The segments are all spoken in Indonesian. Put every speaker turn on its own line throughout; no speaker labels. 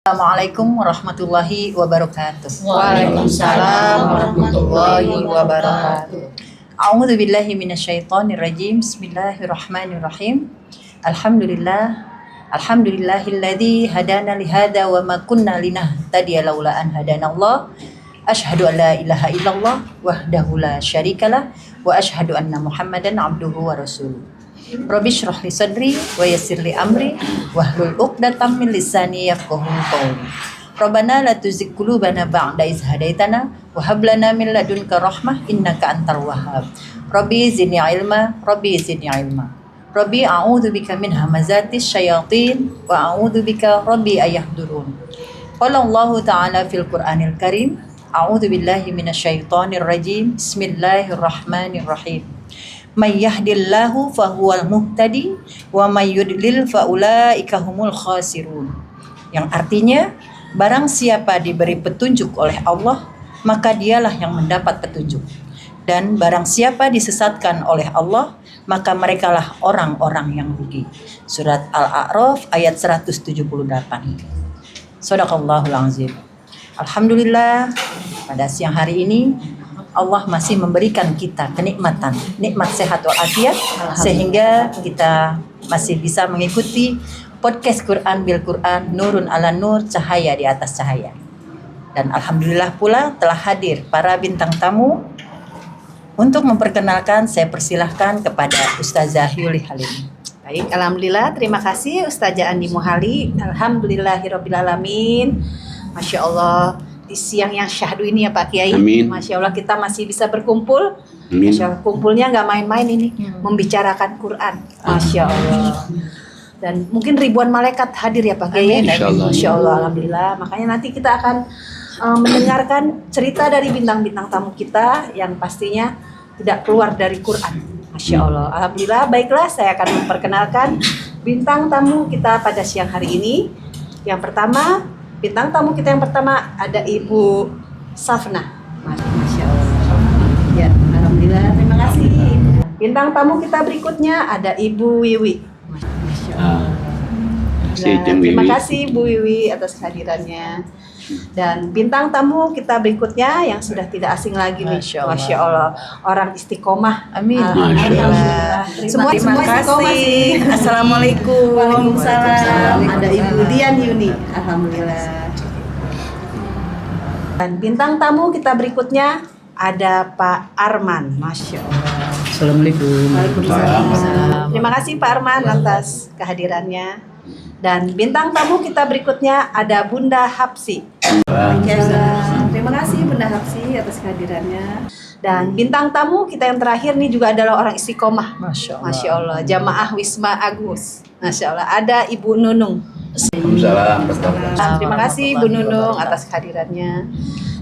Assalamualaikum warahmatullahi wabarakatuh.
Waalaikumsalam warahmatullahi wabarakatuh.
A'udzu billahi minasyaitonir rajim. Bismillahirrahmanirrahim. Alhamdulillahilladzi hadana li hadza wa ma kunna linahtadiya laula an hadanallah. Asyhadu an la ilaha illallah wahdahu la syarikalah wa asyhadu anna Muhammadan abduhu wa rasuluh. Rabbi shrah li sadri wa yassir li amri wahlul 'uqdatam min lisani yafqahu qawli. Rabbana la tuzigh qulubana ba'da idh hadaitana wa hab lana min ladunka rahmah innaka antal wahhab. Rabbi zidni ilma, Rabbi zidni ilma. Rabbi a'udzu bika min hamazatis syayatin wa a'udzu bika Rabbi ayahdurun. Qala Allah ta'ala fil Qur'anil Karim, a'udzu billahi minasyaitonir rajim. Bismillahirrahmanirrahim. May yahdillahu fahuwal muhtadi wa may yudlil faulaika humul khasirun. Yang artinya, barang siapa diberi petunjuk oleh Allah, maka dialah yang mendapat petunjuk. Dan barang siapa disesatkan oleh Allah, maka merekalah orang-orang yang rugi. Surat Al-A'raf ayat 178. Shadaqallahul azim. Alhamdulillah, pada siang hari ini Allah masih memberikan kita kenikmatan, nikmat sehat walafiat, sehingga kita masih bisa mengikuti podcast Quran bil Quran, Nurun ala Nur, cahaya di atas cahaya. Dan alhamdulillah pula telah hadir para bintang tamu. Untuk memperkenalkan, saya persilahkan kepada Ustazah Yuli Halim.
Baik, alhamdulillah, terima kasih Ustazah Andi Muhali. Alhamdulillahirobbilalamin. Masya Allah, di siang yang syahdu ini ya Pak Kiai.
Amin.
Masya Allah kita masih bisa berkumpul.
Amin.
Masya Allah, kumpulnya nggak main-main ini, membicarakan Quran. Masya Allah. Dan mungkin ribuan malaikat hadir ya Pak Kiai. Masya Allah, alhamdulillah. Makanya nanti kita akan mendengarkan cerita dari bintang-bintang tamu kita yang pastinya tidak keluar dari Quran. Masya Allah, alhamdulillah. Baiklah, saya akan memperkenalkan bintang tamu kita pada siang hari ini. Yang pertama, bintang tamu kita yang pertama ada Ibu Safna. Masya Allah. Ya, alhamdulillah, terima kasih. Bintang tamu kita berikutnya ada Ibu Wiwi. Masya Allah. Terima kasih Bu Wiwi atas kehadirannya. Dan bintang tamu kita berikutnya yang sudah tidak asing lagi nih, Masya Allah, orang istiqomah.
Amin.
Alhamdulillah. Semua istiqomah sih.
Assalamualaikum.
Waalaikumsalam. Ada Ibu Dian Yuni. Alhamdulillah. Dan bintang tamu kita berikutnya ada Pak Arman. Masya Allah.
Assalamualaikum.
Waalaikumsalam. Terima kasih Pak Arman atas kehadirannya. Dan bintang tamu kita berikutnya ada Bunda Hapsi. Terima kasih Bunda Hapsi atas kehadirannya. Dan bintang tamu kita yang terakhir nih juga adalah orang istiqomah. Masya Allah. Jamaah Wisma Agus. Masya Allah. Ada Ibu Nunung. Terima kasih Bu Nunung atas kehadirannya.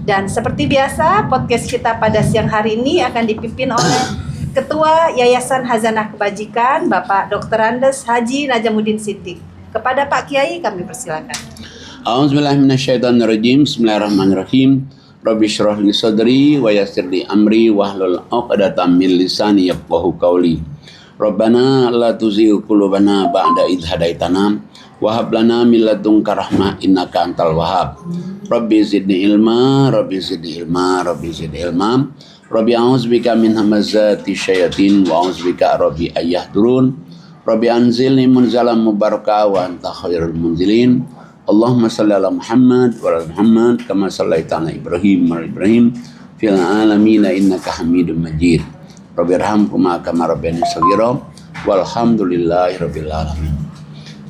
Dan seperti biasa, podcast kita pada siang hari ini akan dipimpin oleh Ketua Yayasan Hazanah Kebajikan, Bapak Dr. Andes Haji Najamuddin Siddiq. Kepada Pak Kiai kami persilakan.
A'udzubillahiminasyaitonirrajim. Bismillahirrahmanirrahim. Rabbi shrah li sadri wa yassir li amri wahlul 'uqdatam min lisani yafqahu qawli. Rabbana la tuzigh qulubana ba'da idh hadaitana wa hab lana min ladunka rahmah innaka antal wahhab. Rabbi zidni ilma, Rabbi zidni ilma, Rabbi zidni ilma. Rabbi a'udzubika min hamazati syayatin wa a'udzubika Rabbi ayahdurun. Rabbi anzilni munzalan mubarakah wa anta khairul munzilin. Allahumma salli ala Muhammad wa ala Muhammad kama sallaita ala Ibrahim wa ala Ibrahim fil alamin innaka Hamidum Majid. Rabbi irhamhuma kama rabbayani shaghira walhamdulillahirabbil alamin.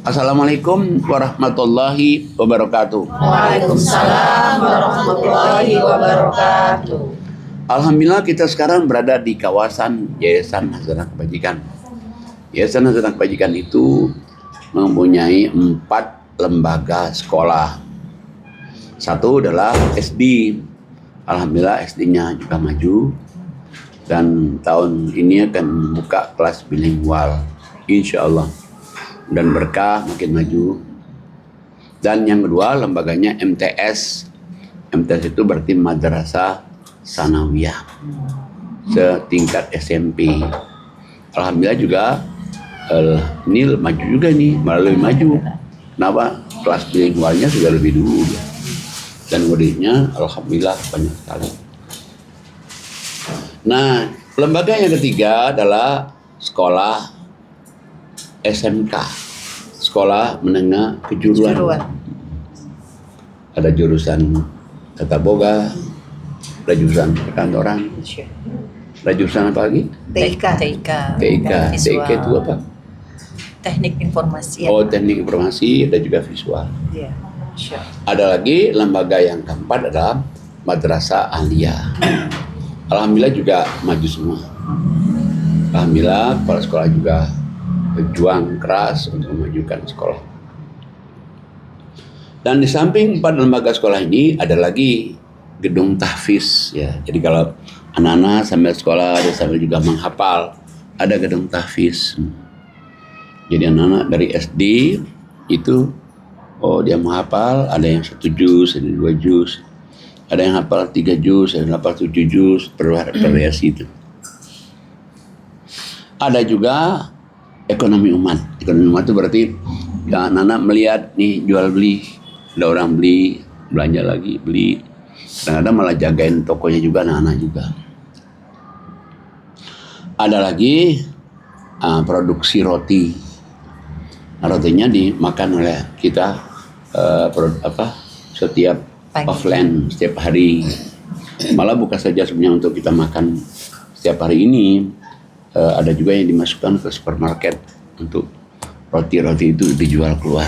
Assalamualaikum warahmatullahi wabarakatuh.
Waalaikumsalam warahmatullahi wabarakatuh.
Alhamdulillah kita sekarang berada di kawasan Yayasan Hazanah Kebajikan. Yayasan Hazanah Kebajikan itu mempunyai 4 lembaga sekolah. Satu adalah SD. Alhamdulillah SD-nya juga maju. Dan tahun ini akan membuka kelas bilingual. Insya Allah. Dan berkah makin maju. Dan yang kedua lembaganya MTS. MTS itu berarti Madrasah Sanawiyah. Setingkat SMP. Alhamdulillah juga ini maju juga nih, melalui maju. Kenapa? kelas bilingualnya sudah lebih dulu ya. Dan muridnya alhamdulillah banyak sekali. Nah, lembaga yang ketiga adalah sekolah SMK, sekolah menengah kejuruan. Ada jurusan tata boga, ada jurusan perkantoran, ada jurusan apa lagi?
TIK.
TIK
Visual.
itu apa?
Teknik informasi.
Oh, teknik informasi, ada juga visual.
Iya. Masya.
Ada lagi lembaga yang keempat adalah madrasah aliyah. Alhamdulillah juga maju semua. Alhamdulillah kepala sekolah juga berjuang keras untuk memajukan sekolah. Dan di samping 4 lembaga sekolah ini ada lagi gedung tahfiz ya. Jadi kalau anak-anak sambil sekolah dia sambil juga menghafal, ada gedung tahfiz. Jadi anak-anak dari SD itu dia menghafal, ada yang 1 juz, ada 2 juz, ada yang hafal 3 juz, ada yang hafal 7 juz, variasi itu. Ada juga ekonomi umat. Ekonomi umat itu berarti ya, anak-anak melihat nih jual beli, ada orang beli, belanja lagi, beli. Kadang-kadang malah jagain tokonya juga anak-anak juga. Ada lagi produksi roti. Rotinya dimakan oleh kita setiap
Pagi.
offline setiap hari. Malah bukan saja sebenarnya untuk kita makan setiap hari ini, ada juga yang dimasukkan ke supermarket untuk roti-roti itu dijual keluar.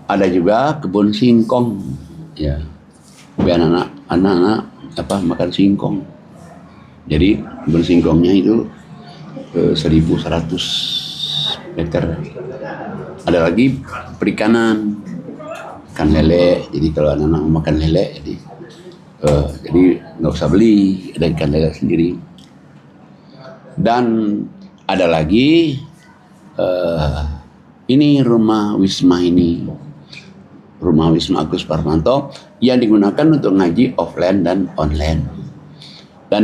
Ada juga kebun singkong, ya, biar anak-anak makan singkong. Jadi kebun singkongnya itu 1.100 meter. Ada lagi perikanan, ikan lele. Jadi kalau anak-anak mau makan lele, jadi nggak usah beli, ada ikan lele sendiri. Dan ada lagi ini rumah Wisma rumah Wisma Agus Parmanto yang digunakan untuk ngaji offline dan online. Dan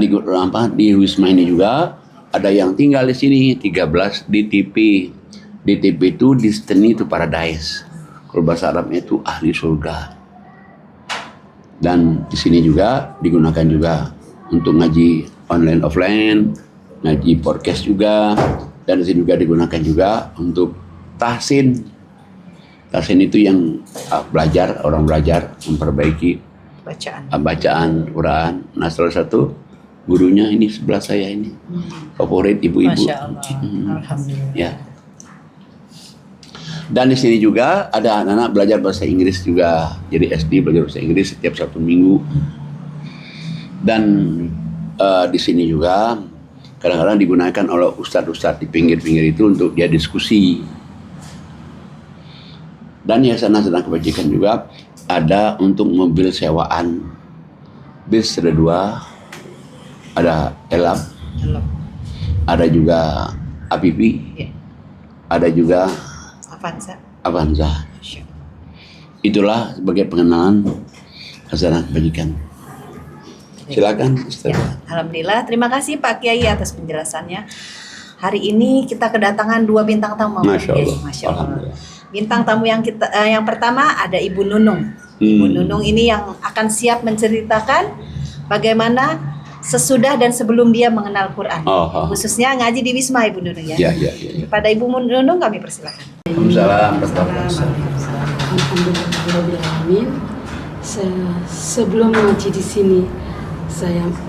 di Wisma ini juga ada yang tinggal di sini 13 DTP. DTP itu Destiny to Paradise. Kalau bahasa Arabnya itu ahli surga. Dan di sini juga digunakan juga untuk ngaji online offline, ngaji podcast juga, dan di sini juga digunakan juga untuk tahsin. Tahsin itu yang orang belajar memperbaiki bacaan Quran. Nah, salah satu gurunya ini sebelah saya ini, favorit ibu-ibu.
Masya Allah. Alhamdulillah.
Ya. Dan di sini juga ada anak-anak belajar bahasa Inggris juga. Jadi SD belajar bahasa Inggris setiap Sabtu Minggu. Dan di sini juga kadang-kadang digunakan oleh ustadz-ustadz di pinggir-pinggir itu untuk dia diskusi. Dan Yayasan Sedang Kebajikan juga ada untuk mobil sewaan. Bis ada 2, ada Elab, ada juga APP, ada juga Avanza. Itulah sebagai pengenalan Yayasan Kebajikan. Silakan Ustaz.
Ya, alhamdulillah, terima kasih Pak Kiai atas penjelasannya. Hari ini kita kedatangan 2 bintang tamu.
Masya Allah.
Masya Allah. Bintang tamu yang pertama ada Ibu Nunung. Ibu Nunung ini yang akan siap menceritakan bagaimana sesudah dan sebelum dia mengenal Quran. Khususnya ngaji di Wisma Ibu Nunung ya.
Ya.
Pada Ibu Nunung kami persilakan.
Waalaikumsalam.
Alhamdulillahirobbilalamin. Sebelum ngaji di sini,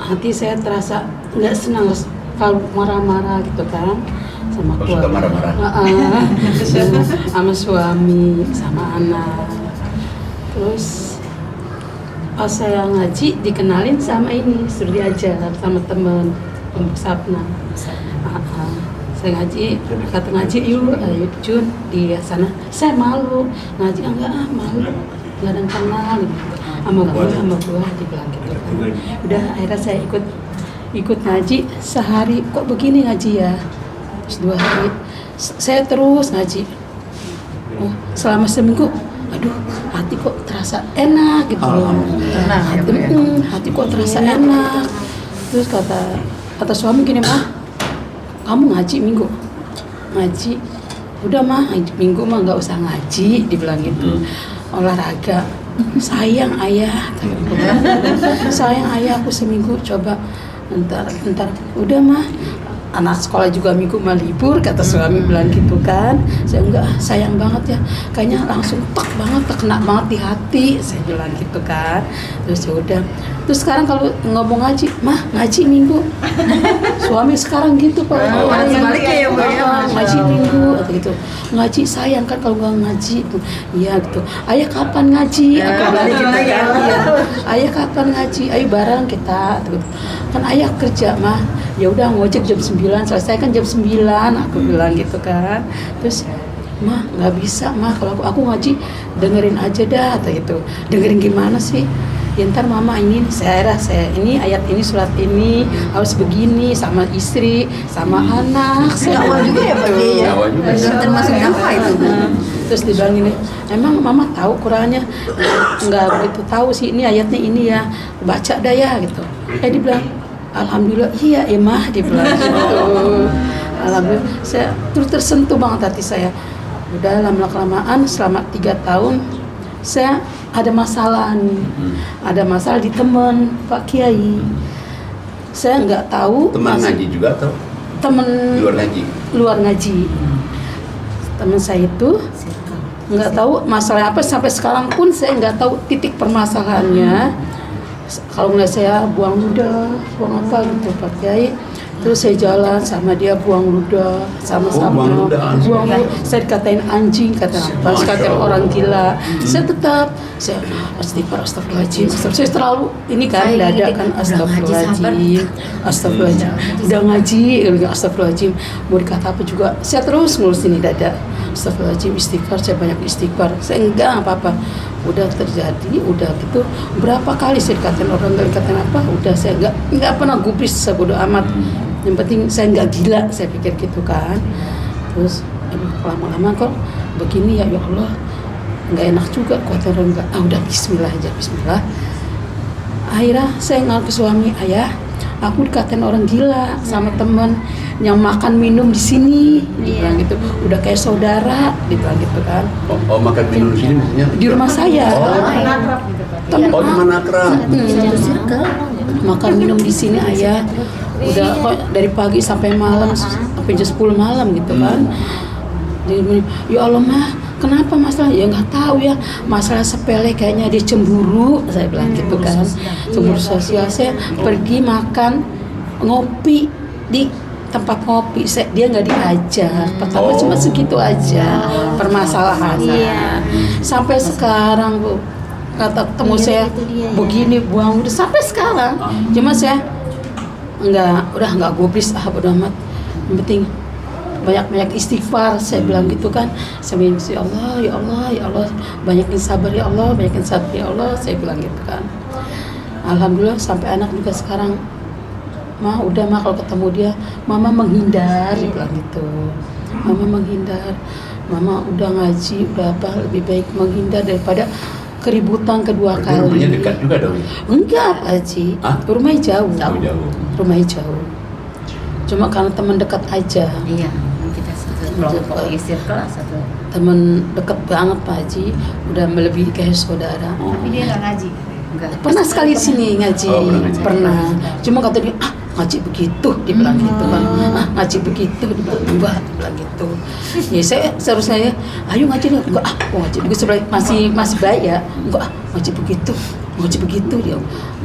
hati saya terasa nggak senang kalau marah-marah gitu kan sama keluarga,
marah-marah.
sama suami, sama anak. Terus pas saya ngaji dikenalin sama ini, suruh diajar sama temen untuk Sapna. Saya ngaji, kata ngaji yuk, ayo Jun di sana. Saya malu ngaji, enggak malu, nggak ada yang kenal gitu. Sama gua dibilang gitu kan. Udah akhirnya saya ikut ngaji sehari, kok begini ngaji ya. Terus 2 hari saya terus ngaji. Selama seminggu, aduh hati kok terasa enak gitu loh. Hati kok terasa enak. Terus kata suami gini, kamu ngaji minggu ngaji udah mah minggu mah nggak usah ngaji, dibilang gitu. Olahraga. Sayang ayah, sayang ayah aku seminggu coba ntar udah mah anak sekolah juga minggu mah libur, kata suami bilang gitu kan. Saya enggak, sayang banget ya, kayaknya langsung kena banget di hati, saya bilang gitu kan. Terus ya udah, terus sekarang kalau ngomong ngaji, mah ngaji minggu. Suami sekarang gitu Pak,
sebaliknya ya, Bu, ya.
ngaji minggu atau gitu. Ngaji sayang kan kalau nggak ngaji, iya gitu. Ayah kapan ngaji? Aku balik gitu kan. Iya. Ayah kapan ngaji? Ayo bareng kita. Gitu. Kan ayah kerja mah, ya udah ngojek jam 9, selesai kan jam 9, aku bilang gitu kan. Terus mah nggak bisa mah, kalau aku ngaji dengerin aja dah atau gitu. Dengerin gimana sih? Ya ntar mama ini saya ini ayat ini surat ini harus begini sama istri sama anak.
Dakwah juga ya Pak Kiai ya.
Dakwah juga.
Termasuk dakwah itu.
Terus dibilang gini, emang mama tahu Qurannya? Nggak begitu tahu sih, ini ayatnya ini ya, baca dah ya gitu. Dibilang alhamdulillah iya emah, dibilang gitu. Alhamdulillah, saya terus tersentuh banget hati saya. Udah lama-kelamaan selama 3 tahun saya ada masalah nih, ada masalah di teman Pak Kiai. Saya nggak tahu.
Teman ngaji juga atau
teman
luar ngaji?
Teman saya itu nggak tahu masalah apa, sampai sekarang pun saya nggak tahu titik permasalahannya. Kalau nggak saya buang ludah, buang apa gitu Pak Kiai. Terus saya jalan sama dia buang ludah, sama-sama buang ludah. Saya dikatain anjing, kata apa? Dikatain orang gila. Saya tetap, saya astagfirullahaladzim. Saya terlalu ini kan dada kan, astagfirullahaladzim. Udah ngaji, astagfirullahaladzim. Mau dikata apa juga, saya terus ngurus ini dada. Astagfirullahaladzim, istighfar, saya banyak istighfar. Saya enggak apa-apa. Udah terjadi, udah gitu. Berapa kali saya dikatain orang, nggak dikatain apa? Udah saya enggak pernah gubris, saya bodo amat. Yang penting saya nggak gila, saya pikir gitu kan. Terus lama-lama kok begini ya Allah, nggak enak juga kata orang nggak. Udah Bismillah aja, Bismillah. Akhirnya saya ngaku suami, ayah, aku dikatain orang gila sama temen yang makan minum di sini, dibilang gitu. Udah kayak saudara, dibilang gitu kan.
Oh makan minum di sini maksudnya?
Di rumah saya.
Teman akrab.
Makan minum di sini ayah. Udah kok dari pagi sampai malam, sampai jam 10 malam gitu kan. Jadi, ya Allah mah, kenapa masalah? Ya nggak tahu ya, masalah sepele kayaknya dia cemburu, saya bilang gitu kan. Cemburu sosial. Saya pergi makan ngopi di tempat ngopi, dia nggak diajak. Pertama cuma segitu aja permasalahannya. Sampai sekarang Bu, kata temu saya begini buang udah sampai sekarang. Cuma saya udah nggak gubris, bodo amat. Yang penting banyak istighfar, saya bilang gitu kan. Saya bilang ya Allah, banyakin sabar ya Allah, banyakin sabar ya Allah, saya bilang gitu kan. Alhamdulillah sampai anak juga sekarang, mah udah mah kalau ketemu dia, mama menghindar, dia bilang gitu. Mama menghindar, mama udah ngaji, udah apa, lebih baik menghindar daripada keributan kedua kali.
Rumahnya dekat juga dong?
Enggak Pak Haji, rumahnya jauh. Rumahnya jauh. Cuma karena teman dekat aja.
Iya, kita satu kelompok circle satu.
Teman dekat banget Pak Haji, udah melebihi kayak saudara.
Tapi dia nggak ngaji.
Enggak.
Pernah sekali sini ngaji, pernah. Cuma kata dia, ngaji begitu, dibilang gitu kan. Ngaji begitu, dibilang enggak, dibilang gitu. Ya saya seharusnya, ayo ngaji dong. Enggak, ngaji begitu masih baik ya. Enggak, ngaji begitu dia.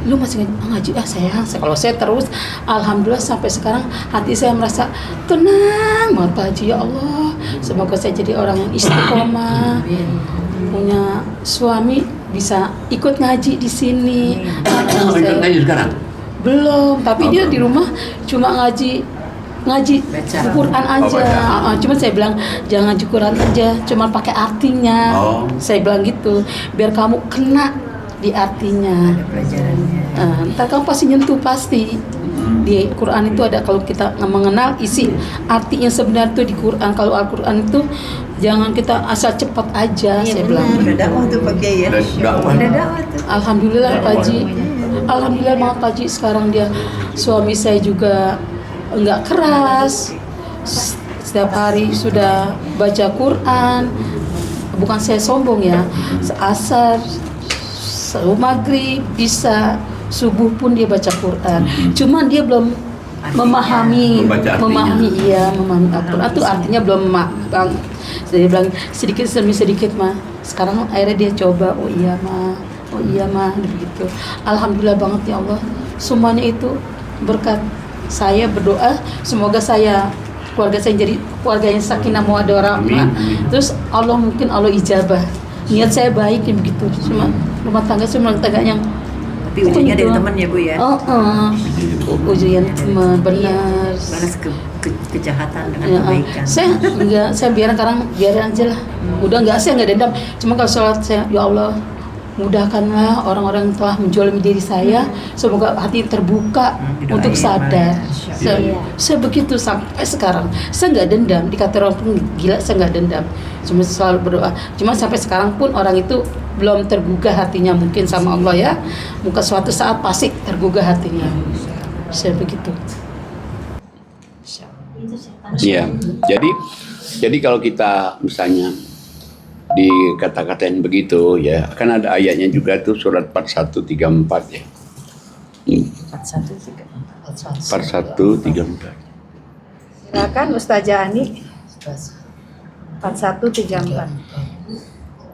Lu masih ngaji, sayang. Kalau saya terus, alhamdulillah sampai sekarang hati saya merasa tenang banget Pak Haji, ya Allah. Semoga saya jadi orang yang istiqomah, punya suami bisa ikut ngaji di sini.
Ikut ngaji sekarang?
Belum, tapi dia di rumah cuma ngaji Quran aja. Cuma saya bilang jangan ngaji Quran aja, cuma pakai artinya. Saya bilang gitu, biar kamu kena di artinya. Ntar kamu pasti nyentuh pasti. Di Quran itu ada, kalau kita mengenal isi artinya sebenarnya itu di Quran. Kalau Al-Quran itu jangan kita asal cepat aja. Saya bilang.
Udah dakwah tuh Pak Kiai ya. Udah dakwah tuh.
Alhamdulillah Pak Haji. Alhamdulillah banget Pak Haji, sekarang dia suami saya juga enggak keras. setiap hari sudah baca Quran. Bukan saya sombong ya, asar, maghrib, isya, subuh pun dia baca Quran. Cuman dia belum memahami Al-Quran itu artinya belum bang. Saya bilang sedikit demi sedikit mah. Sekarang akhirnya dia coba, oh iya mah, begitu. Alhamdulillah banget ya Allah. Semuanya itu berkat saya berdoa, semoga keluarga saya jadi keluarga yang sakinah mawaddah warahmah. Terus Allah ijabah. Niat saya baik ya begitu. Cuma rumah tangga yang
Tapi ujungnya dari teman ya Bu ya.
Ujian teman benar.
Balas kejahatan dengan kebaikan.
Saya biarin aja lah. Saya nggak dendam. Cuma kalau sholat saya, ya Allah, mudahkanlah orang-orang yang telah menjolimi diri saya. Semoga hati terbuka untuk sadar. Saya begitu sampai sekarang. Saya nggak dendam. Dikata orang pun gila, saya nggak dendam. Cuma selalu berdoa. Cuma sampai sekarang pun orang itu belum tergugah hatinya mungkin sama Allah ya. Mungkin suatu saat pasti tergugah hatinya. Saya begitu.
Iya. Jadi kalau kita misalnya di kata-katain begitu ya, kan ada ayatnya juga tuh surat 4134 ya. 4134.
Silakan Ustazah Ani. 4134.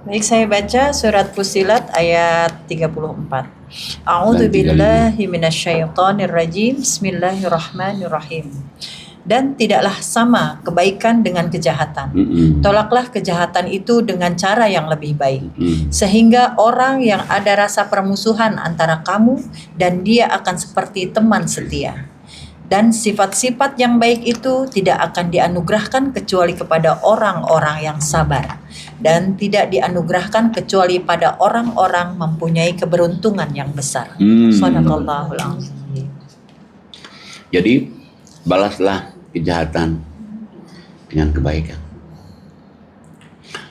Baik, saya baca surat Fussilat ayat 34. A'udzu billahi minasyaitonir rajim. Bismillahirrahmanirrahim. Dan tidaklah sama kebaikan dengan kejahatan. Tolaklah kejahatan itu dengan cara yang lebih baik. Sehingga orang yang ada rasa permusuhan antara kamu dan dia akan seperti teman setia. Dan sifat-sifat yang baik itu tidak akan dianugerahkan kecuali kepada orang-orang yang sabar. Dan tidak dianugerahkan kecuali pada orang-orang mempunyai keberuntungan yang besar. Shadaqallahul azim.
Jadi balaslah kejahatan dengan kebaikan.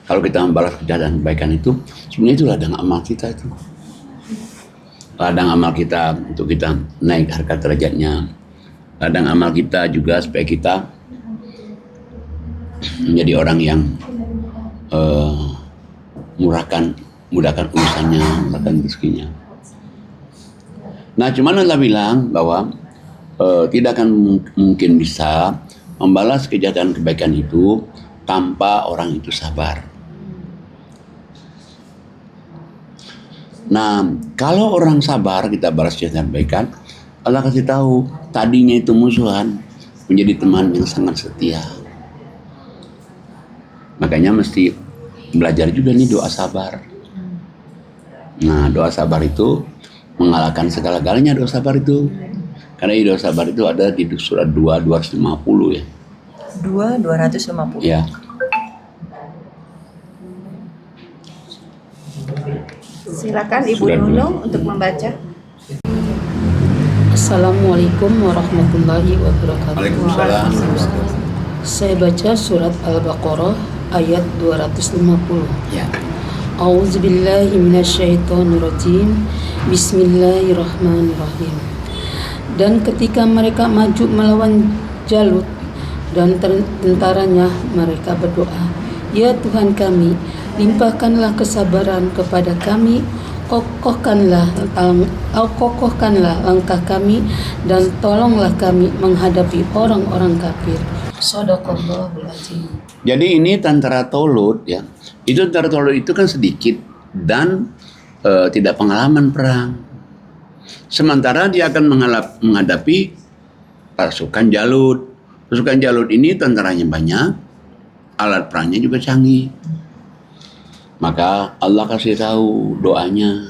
Kalau kita membalas kejahatan kebaikan itu, sebenarnya itu ladang amal kita itu. Ladang amal kita untuk kita naik harkat derajatnya. Ladang amal kita juga supaya kita menjadi orang yang mudahkan urusannya, mudahkan rezekinya. Nah, cuman Allah bilang bahwa tidak akan mungkin bisa membalas kejahatan kebaikan itu tanpa orang itu sabar. Nah, kalau orang sabar kita balas kejahatan kebaikan, Allah kasih tahu tadinya itu musuhan menjadi teman yang sangat setia. Makanya mesti belajar juga nih doa sabar. Nah, doa sabar itu mengalahkan segala-galanya doa sabar itu. Karena doa sabar itu ada di surat 250 ya.
250.
Ya.
Silakan Ibu Nunung untuk membaca.
Assalamualaikum warahmatullahi wabarakatuh.
Waalaikumsalam.
Saya baca surat Al-Baqarah ayat 250.
Ya.
A'udzubillahi minasyaitonirrajim. Bismillahirrahmanirrahim. Dan ketika mereka maju melawan Jalut dan tentaranya, mereka berdoa, "Ya Tuhan kami, limpahkanlah kesabaran kepada kami, kokohkanlah langkah kami, dan tolonglah kami menghadapi orang-orang kafir." Shadaqallahul azim.
Jadi ini tentara Tolut ya. Itu tentara Tolut itu kan sedikit dan tidak pengalaman perang. Sementara dia akan menghadapi pasukan Jalut. Pasukan Jalut ini tentaranya banyak, alat perangnya juga canggih. Maka Allah kasih tahu doanya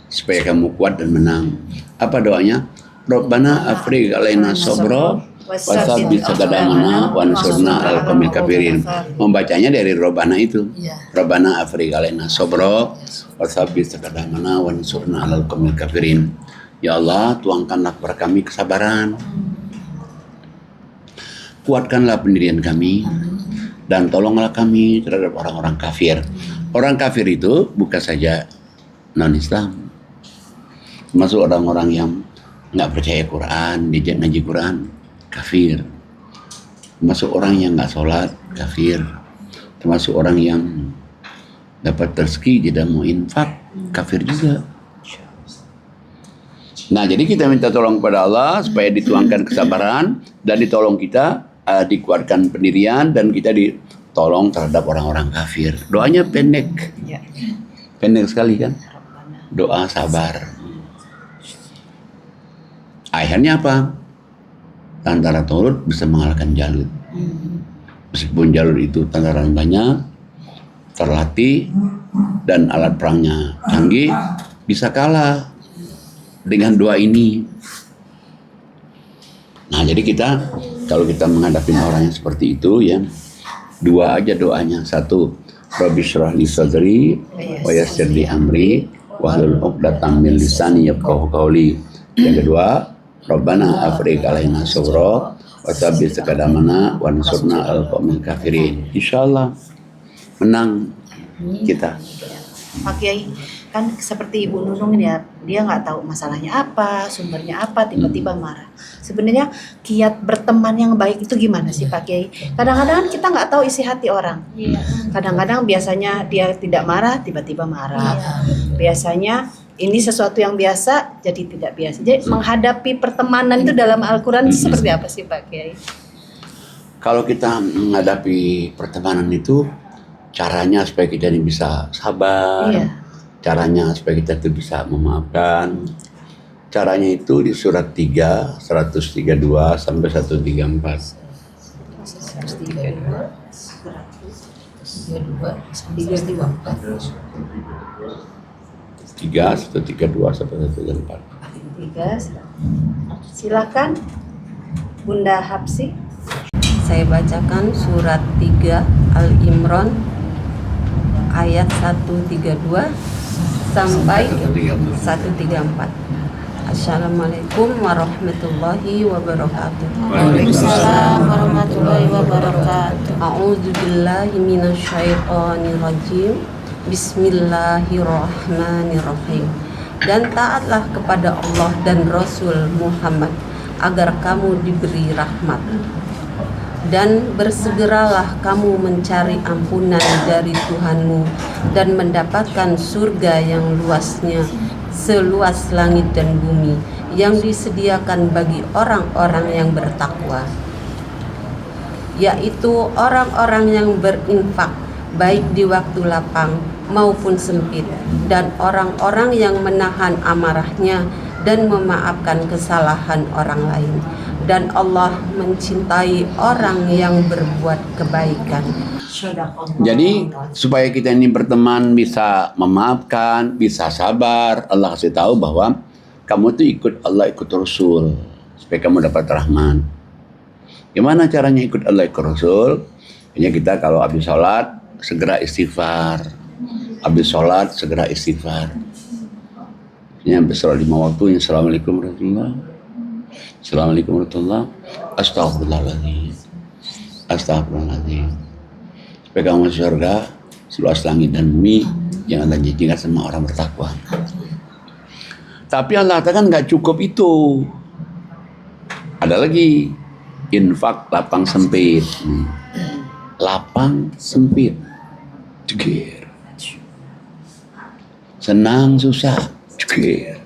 supaya kamu kuat dan menang. Apa doanya? Rabbana afrigh alaina sabra wasabbit aqdamana wansurna alal qawmil kafirin. Membacanya dari Rabbana itu. Rabbana afrigh alaina sabra wasabbit aqdamana wansurna alal qawmil kafirin. Ya Allah, tuangkanlah kepada kami kesabaran. Kuatkanlah pendirian kami dan tolonglah kami terhadap orang-orang kafir. Orang kafir itu bukan saja non-Islam, termasuk orang-orang yang nggak percaya Quran, diajak ngaji Quran, kafir. termasuk orang yang nggak sholat, kafir. Termasuk orang yang dapat rezeki tidak mau infak, kafir juga. Nah, jadi kita minta tolong kepada Allah supaya dituangkan kesabaran dan ditolong kita, dikuatkan pendirian dan kita ditolong terhadap orang-orang kafir. Doanya pendek.
Ya.
Pendek sekali kan? Doa sabar. Akhirnya apa? Tentara Talut bisa mengalahkan Jalut. Meskipun Jalut itu tentara banyak, terlatih dan alat perangnya canggih, bisa kalah dengan doa ini. Nah, jadi kita kalau kita menghadapi orang yang seperti itu ya, dua aja doanya. Satu, Rabbi shrah li sadri wa yassir li amri wahlul 'uqdatam min lisani yafqahu qawli. Yang kedua, Rabbana afrigh 'alaina sabra wa tsabbit aqdamana wa ansurna 'alal qaumil kafirin. Insyaallah menang kita.
Pak Kiai, kan seperti Ibu Nunung ini ya, dia nggak tahu masalahnya apa, sumbernya apa, tiba-tiba marah. Sebenarnya kiat berteman yang baik itu gimana sih Pak Kiai? Kadang-kadang kita nggak tahu isi hati orang. Kadang-kadang biasanya dia tidak marah, tiba-tiba marah. Biasanya ini sesuatu yang biasa, jadi tidak biasa. Jadi menghadapi pertemanan itu dalam Al-Quran seperti apa sih Pak Kiai?
Kalau kita menghadapi pertemanan itu, caranya supaya kita ini bisa sabar, caranya supaya kita itu bisa memaafkan. Caranya itu di surat 3, 132 sampai 134. 3, 132 sampai 134.
3, silakan Bunda Hapsi.
Saya bacakan surat 3 Al-Imran ayat 132 sampai 134. Assalamualaikum warahmatullahi wabarakatuh.
Waalaikumsalam warahmatullahi wabarakatuh.
A'udzu billahi minasyaitonir rajim. Bismillahirrahmanirrahim. Dan taatlah kepada Allah dan Rasul Muhammad agar kamu diberi rahmat. Dan bersegeralah kamu mencari ampunan dari Tuhanmu dan mendapatkan surga yang luasnya seluas langit dan bumi yang disediakan bagi orang-orang yang bertakwa, yaitu orang-orang yang berinfak baik di waktu lapang maupun sempit, dan orang-orang yang menahan amarahnya dan memaafkan kesalahan orang lain. Dan Allah mencintai orang yang berbuat kebaikan.
Jadi supaya kita ini berteman bisa memaafkan, bisa sabar, Allah kasih tahu bahwa kamu tuh ikut Allah, ikut Rasul supaya kamu dapat rahmat. Gimana caranya ikut Allah, ikut Rasul? Hanya kita kalau habis sholat segera istighfar, habis sholat segera istighfar. Ini habis sholat 5 waktu, Assalamualaikum warahmatullahi. Assalamualaikum warahmatullahi. Astagfirullahaladzim. Astagfirullahaladzim. Supaya kamu masuk surga seluas langit dan bumi yang Allah janjikan sama orang bertakwa. Tapi Allah katakan nggak cukup itu. Ada lagi, infak lapang sempit. Lapang sempit. Cekir. Senang susah. Cekir.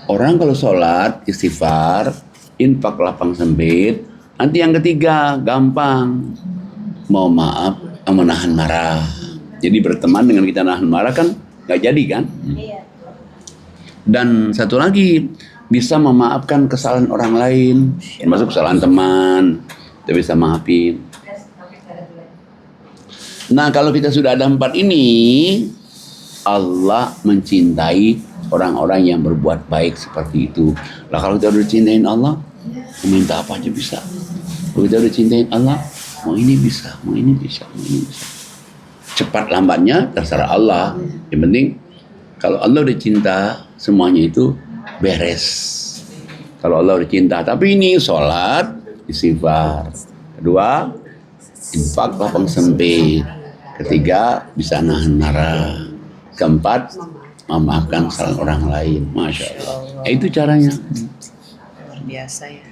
Orang kalau sholat, istighfar, infak lapang sempit, nanti yang ketiga gampang, mau maaf, menahan marah. Jadi berteman dengan kita nahan marah kan nggak jadi kan? Dan satu lagi, bisa memaafkan kesalahan orang lain, termasuk kesalahan teman, kita bisa maafin. Nah kalau kita sudah ada 4 ini, Allah mencintai orang-orang yang berbuat baik seperti itu. Lah kalau kita udah cintain Allah, minta apa aja bisa. Kalau kita udah cintain Allah, mau ini bisa, mau ini bisa, mau ini bisa. Cepat lambatnya terserah Allah. Yang penting kalau Allah udah cinta, semuanya itu beres. Kalau Allah udah cinta. Tapi ini sholat, istighfar. Kedua, infak lapang sempit. Ketiga, bisa nahan marah. Keempat, memaafkan kesalahan orang lain. Masya Allah. Itu caranya.
Luar biasa ya.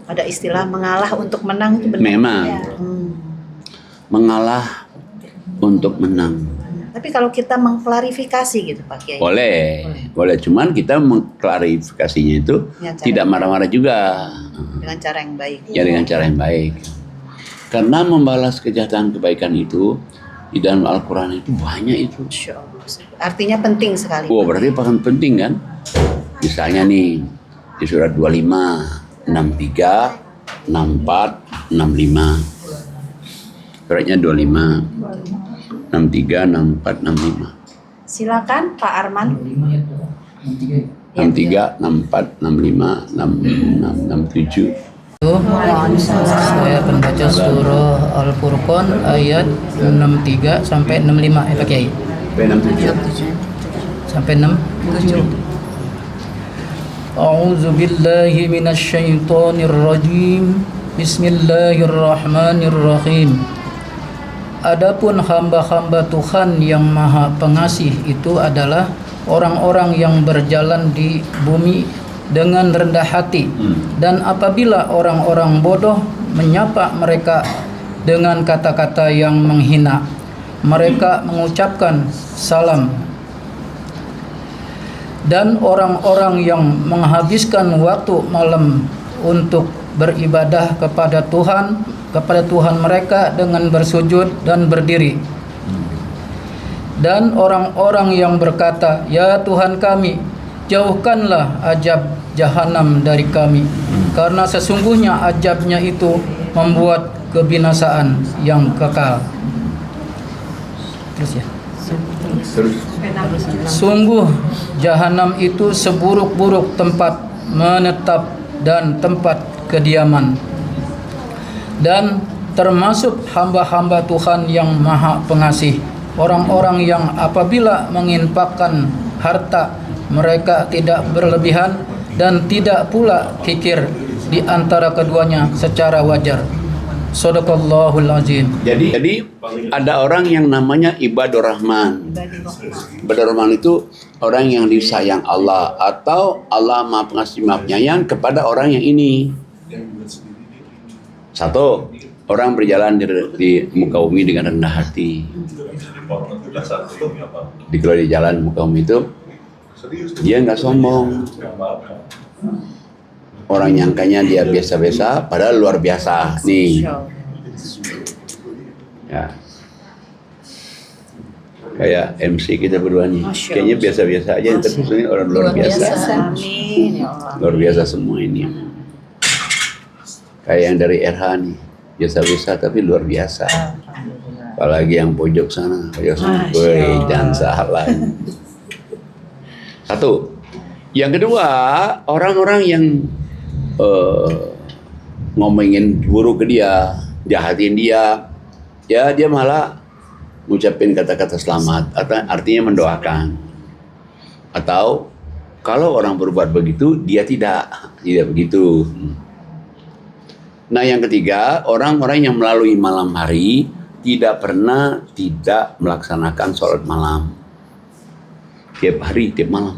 Ada istilah mengalah untuk menang itu benar.
Memang
Ya.
mengalah untuk menang.
Tapi kalau kita mengklarifikasi gitu Pak Kiai.
Boleh. Cuman kita mengklarifikasinya itu
Ya, cara
tidak marah-marah juga.
dengan cara yang baik.
Ya dengan cara yang baik. Karena membalas kejahatan kebaikan itu di dalam Al-Quran itu banyak itu.
Masya Allah. Artinya penting sekali.
Oh, berarti paling penting kan? Misalnya nih di surat 25, 63, 64, 65. Suratnya 25, 63, 64, 65.
Silakan Pak Arman.
63, 64, 65, 66, 67.
Saya akan baca surah Al-Furqan ayat 63 sampai 65 Pak Kiai. Sampai 67. A'udzu billahi minasy syaithanir rajim. Bismillahirrahmanirrahim. Adapun hamba-hamba Tuhan yang Maha Pengasih itu adalah orang-orang yang berjalan di bumi dengan rendah hati, dan apabila orang-orang bodoh menyapa mereka dengan kata-kata yang menghina, mereka mengucapkan salam. Dan orang-orang yang menghabiskan waktu malam untuk beribadah kepada Tuhan mereka dengan bersujud dan berdiri. Dan orang-orang yang berkata, "Ya Tuhan kami, jauhkanlah azab jahanam dari kami, karena sesungguhnya azabnya itu membuat kebinasaan yang kekal." Terus ya. Sungguh jahanam itu seburuk-buruk tempat menetap dan tempat kediaman. Dan termasuk hamba-hamba Tuhan yang Maha Pengasih, orang-orang yang apabila menginfakkan harta mereka tidak berlebihan dan tidak pula kikir di antara keduanya secara wajar. Shadaqallahul azim.
Jadi ada orang yang namanya ibadur rahman. Ibadur rahman itu orang yang disayang Allah, atau Allah Maha Pengasih Maha Penyayang kepada orang yang ini. Satu, orang berjalan di muka bumi dengan rendah hati. Kalau di jalan muka bumi itu dia nggak sombong. Orang nyangkanya dia biasa-biasa, padahal luar biasa nih. Ya. Kayak MC kita berdua nih. Kayaknya biasa-biasa aja, tapi sebenarnya orang luar biasa.
Amin ya Allah.
Luar biasa semua ini. Kayak yang dari RH nih, biasa-biasa tapi luar biasa. Apalagi yang pojok sana, jangan salah. Satu. Yang kedua, orang-orang yang ngomongin buruk ke dia, jahatin dia, ya dia malah ngucapin kata-kata selamat, atau artinya mendoakan. Atau kalau orang berbuat begitu, dia tidak begitu. Nah yang ketiga, orang-orang yang melalui malam hari tidak pernah tidak melaksanakan sholat malam. Tiap hari, tiap malam.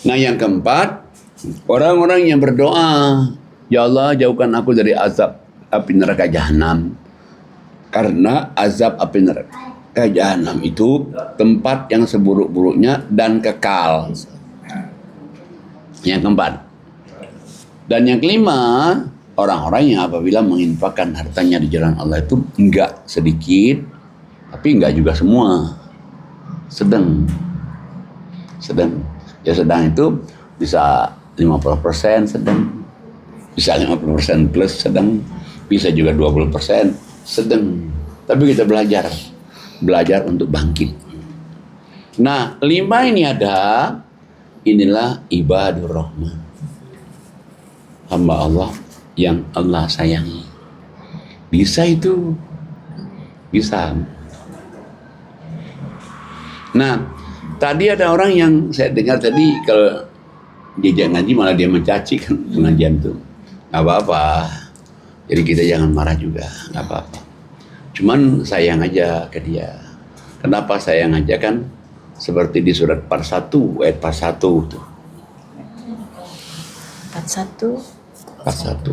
Nah yang keempat, orang-orang yang berdoa, "Ya Allah, jauhkan aku dari azab api neraka jahanam." Karena azab api neraka jahanam itu tempat yang seburuk-buruknya dan kekal. Yang keempat. Dan yang kelima, orang-orang yang apabila menginfakkan hartanya di jalan Allah itu enggak sedikit, tapi enggak juga semua. Sedang. Ya sedang itu bisa 50% sedang, bisa 50% plus sedang, bisa juga 20% sedang. Tapi kita belajar untuk bangkit. Nah 5 ini ada, inilah ibadur rahman, hamba Allah yang Allah sayangi. Bisa itu, bisa. Nah tadi ada orang yang saya dengar tadi, kalau diajak ngaji malah dia mencaci kan pengajian tuh. Gak apa-apa. Jadi kita jangan marah juga, gak apa-apa. Cuman sayang aja ke dia. Kenapa sayang aja kan? Seperti di surat 41 ayat 41 tuh.
41
41.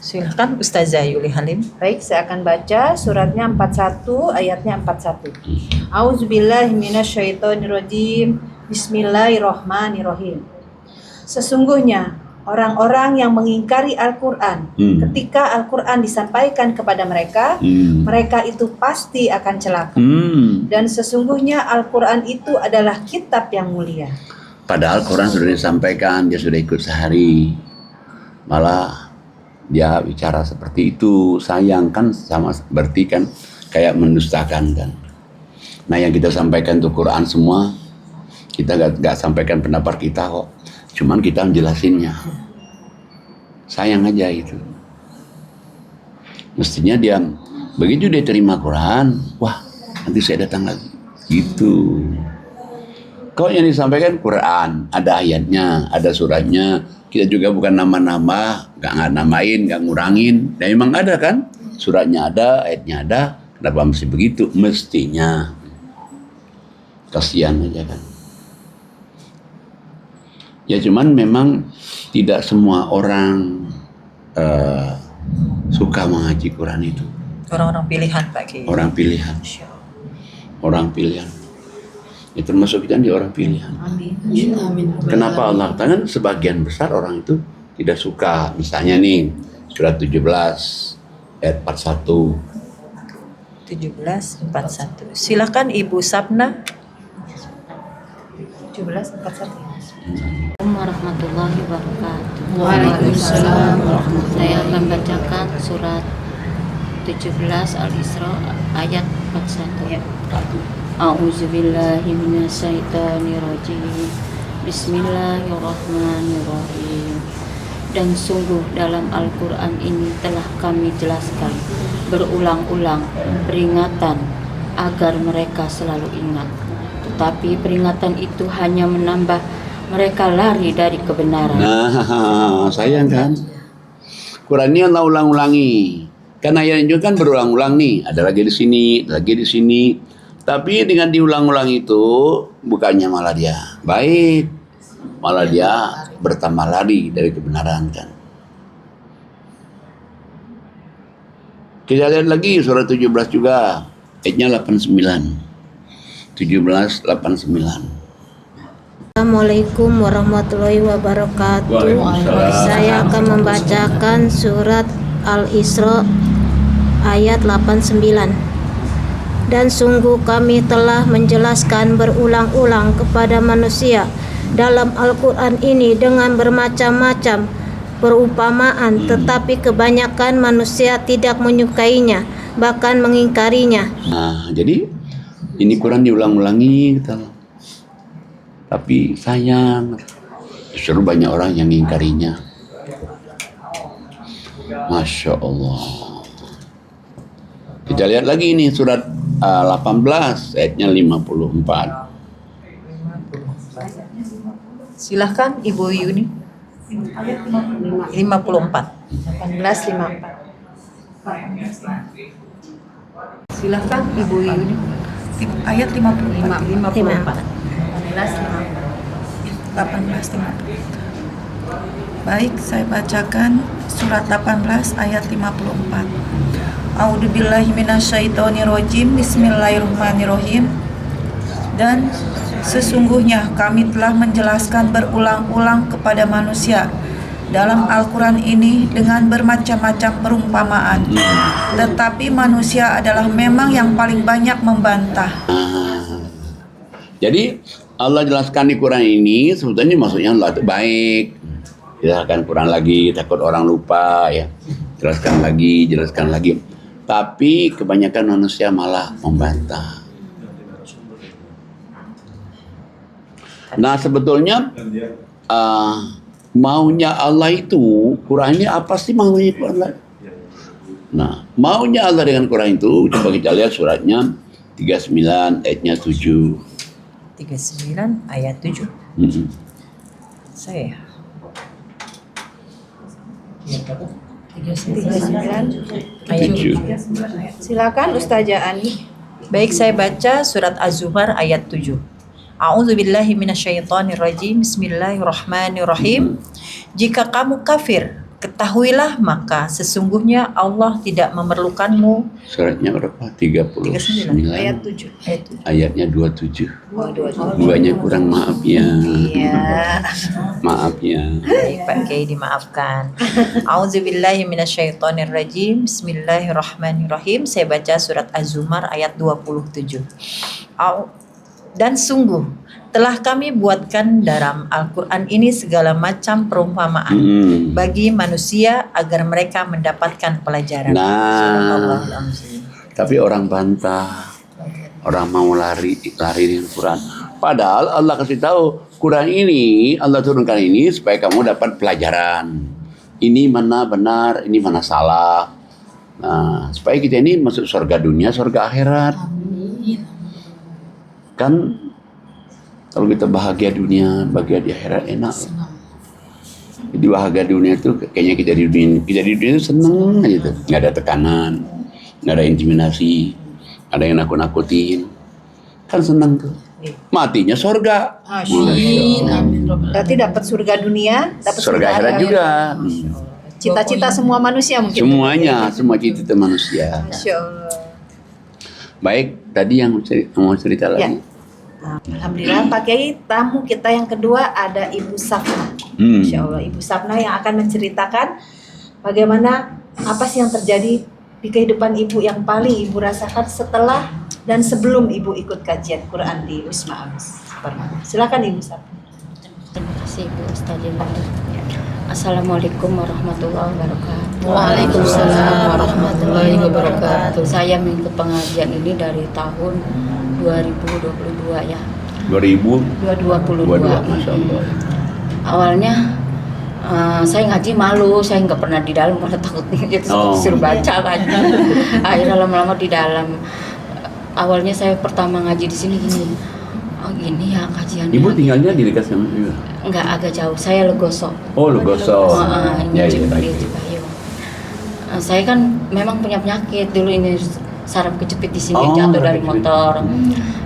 Silahkan Ustazah Yuli Halim.
Baik, saya akan baca suratnya 41 ayatnya 41. Auzubillahi minasyaitonirrajim. Bismillahirrahmanirrahim. Sesungguhnya orang-orang yang mengingkari Al-Qur'an ketika Al-Qur'an disampaikan kepada mereka, mereka itu pasti akan celaka. Dan sesungguhnya Al-Qur'an itu adalah kitab yang mulia.
Padahal Quran sudah disampaikan, dia sudah ikut sehari. Malah dia bicara seperti itu, sayang kan, sama berarti kan kayak mendustakan kan. Nah yang kita sampaikan itu Quran semua, kita gak sampaikan pendapat kita kok, cuman kita menjelasinnya. Sayang aja itu. Mestinya dia begitu dia terima Quran, wah nanti saya datang lagi gitu. Kok yang disampaikan Quran, ada ayatnya, ada suratnya. Kita juga bukan nama-nama, gak namain, gak ngurangin. Dan memang ada kan, suratnya ada, ayatnya ada. Kenapa mesti begitu? Mestinya. Kasihan aja kan. Ya cuman memang tidak semua orang suka mengaji Quran itu.
Orang-orang pilihan Pak Kiai.
Orang pilihan. Orang pilihan. Ya, termasuk kita di orang pilihan. Kenapa Allah katakan sebagian besar orang itu tidak suka. Misalnya nih surat 17 ayat 41.
17:41. Silakan Ibu Sabna.
17:41.
Warahmatullahi wabarakatuh.
Waalaikumsalam warahmatullahi
Saya akan bacakan surat 17 Al-Isra ayat 41. A'udzubillahi minasyaitonirrajim. Bismillahirrahmanirrahim. Dan sungguh dalam Al-Quran ini telah kami jelaskan berulang-ulang peringatan agar mereka selalu ingat. Tetapi peringatan itu hanya menambah mereka lari dari kebenaran.
Nah, sayang kan? Quran ini Allah ulang-ulangi. Karena ayat itu kan berulang-ulang nih. Ada lagi di sini, ada lagi di sini. Tapi dengan diulang-ulang itu, bukannya malah dia baik. Malah dia bertambah lari dari kebenaran kan. Kita lihat lagi surat 17 juga. Ayatnya 89. 17:89.
Assalamualaikum warahmatullahi wabarakatuh.
Waalaikumsalam.
Saya akan membacakan surat Al-Isra ayat 89. Dan sungguh kami telah menjelaskan berulang-ulang kepada manusia dalam Al-Quran ini dengan bermacam-macam perumpamaan, tetapi kebanyakan manusia tidak menyukainya, bahkan mengingkarinya.
Nah, jadi ini Quran diulang-ulangi gitu. Tapi sayang, justru banyak orang yang mengingkarinya. Masya Allah. Kita lihat lagi ini surat 18 ayatnya 54.
Silahkan Ibu Yuni. 54.
18:54.
Silahkan Ibu Yuni.
Ayat 54.
54.
18:54. Baik, saya bacakan surat 18 ayat 54. A'udzubillahi minasyaitonirrajim. Bismillahirrahmanirrahim. Dan sesungguhnya kami telah menjelaskan berulang-ulang kepada manusia dalam Al-Quran ini dengan bermacam-macam perumpamaan. Tetapi manusia adalah memang yang paling banyak membantah.
Jadi Allah jelaskan di Quran ini sebetulnya maksudnya Allah itu baik. Jelaskan Quran lagi, takut orang lupa ya. Jelaskan lagi. Tapi kebanyakan manusia malah membantah. Nah sebetulnya maunya Allah itu, Quran ini apa sih maunya Allah? Nah maunya Allah dengan Quran itu, coba kita lihat suratnya 39 ayatnya 7.
39 ayat 7. Saya.
39
ayat 7.
Silakan Ustazah Ani.
Baik, saya baca surat Az-Zumar ayat 7. A'udzubillahi minasyaitonirrajim. Bismillahirrahmanirrahim. Jika kamu kafir Ketahuilah maka sesungguhnya Allah tidak memerlukanmu.
Suratnya berapa? 39.
Ayat 7.
Ayatnya 27.
Oh, 27.
Duanya kurang, maaf ya.
Iya.
Maaf ya.
Baik, Pak Kiai dimaafkan. Auzubillahi minasyaitonirrajim. Bismillahirrahmanirrahim. Saya baca surat Az-Zumar ayat 27. Dan sungguh telah kami buatkan dalam Al-Quran ini segala macam perumpamaan bagi manusia agar mereka mendapatkan pelajaran.
Nah, tapi orang bantah, orang mau lari dengan Quran. Padahal Allah kasih tahu Quran ini, Allah turunkan ini supaya kamu dapat pelajaran. Ini mana benar, ini mana salah. Nah, supaya kita ini masuk surga dunia, surga akhirat. Kan kalau kita bahagia dunia, bahagia di akhirat enak. Jadi bahagia dunia itu kayaknya kita di dunia itu seneng aja tuh, nggak ada tekanan, nggak ada intimidasi, ada yang nakut-nakutin, kan seneng tuh. Matinya surga.
Amin. Berarti dapat surga dunia, dapat
Surga akhirat juga.
Cita-cita semua manusia mungkin.
Semuanya, semua cita-cita manusia.
Masya Allah.
Baik, tadi yang mau cerita lagi.
Ya. Alhamdulillah Pak Kiai, tamu kita yang kedua ada Ibu Safna. Insya Allah Ibu Safna yang akan menceritakan bagaimana apa sih yang terjadi di kehidupan Ibu yang paling Ibu rasakan setelah dan sebelum Ibu ikut kajian Quran di Wisma Amis. Silakan Ibu Safna.
Terima kasih Bu Ustazah. Assalamualaikum warahmatullahi wabarakatuh.
Waalaikumsalam warahmatullahi wabarakatuh.
Saya mengikuti pengajian ini dari tahun 2022 ya.
2022, Masya Allah.
Awalnya saya ngaji malu, saya nggak pernah di dalam karena takut disuruh baca kan. Akhirnya lama-lama di dalam. Awalnya saya pertama ngaji di sini gini. Oh gini ya kajiannya.
Ibu tinggalnya di dekat sama Ibu?
Enggak, agak jauh. Saya Legoso.
Oh, Legoso.
Ini
Ya,
Cibayu. Saya kan memang punya penyakit dulu ini saraf kejepit di sini, jatuh dari motor.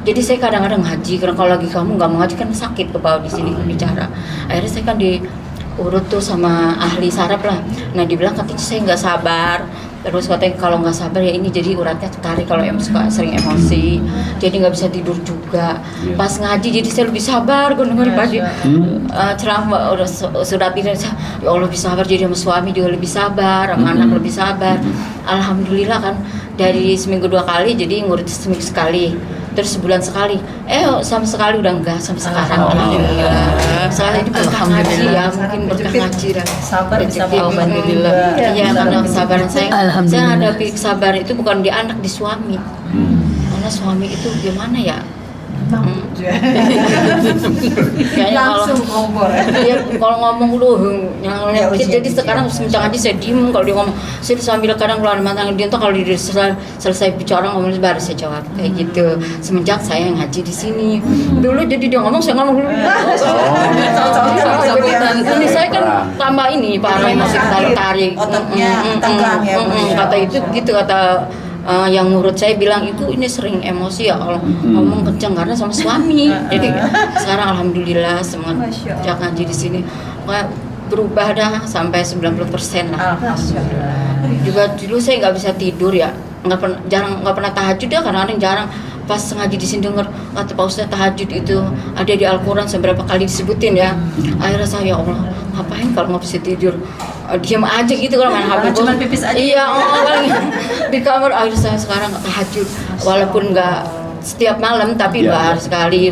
Jadi saya kadang-kadang ngaji karena kalau lagi kamu nggak mau ngaji kan sakit ke bawah di sini bicara. Akhirnya saya kan diurut tuh sama ahli saraf lah. Nah dibilang katanya saya nggak sabar. Terus katanya kalau nggak sabar ya ini jadi uratnya tertarik kalau suka sering emosi, jadi nggak bisa tidur juga. Pas ngaji jadi saya lebih sabar, gue dengerin pagi ceramah udah sudah tidur saya, ya Allah lebih sabar, jadi sama suami juga lebih sabar, sama anak lebih sabar. Alhamdulillah kan dari seminggu 2 kali jadi ngurut seminggu sekali. Terus sebulan sekali, sama sekali udah enggak sampai sekarang. Alhamdulillah. Soalnya ini berkah ngaji ya, mungkin berkah ngaji.
Sabar bisa
Alhamdulillah. Iya, karena kesabaran saya hadapi kesabaran itu bukan di anak, di suami. Karena suami itu gimana ya? Kayaknya kalau ngomong jadi sekarang semenjak aja saya diem kalau dia ngomong saya sambil kadang keluar mata dia tuh kalau dia selesai bicara ngomong baru saya jawab kayak gitu semenjak saya ngaji di sini dulu jadi dia ngomong saya ngomong dulu ini saya kan tambah ini parah masih tarik kata itu gitu kata yang menurut saya bilang itu ini sering emosi ya kalau ngomong kencang karena sama suami. Jadi sekarang alhamdulillah semenjak ngaji di sini berubah dah sampai 90% lah. Juga dulu saya nggak bisa tidur ya, nggak pernah tahajud ya karena jarang. Pas ngaji di sini denger kata Pak Ustaz tahajud itu ada di Al-Quran seberapa kali disebutin ya. Akhirnya saya ya Allah ngapain kalau nggak bisa tidur diam aja gitu kalau main HP
cuma pipis aja.
Iya di kamar. Akhirnya saya sekarang tahajud walaupun nggak setiap malam tapi bahar sekali.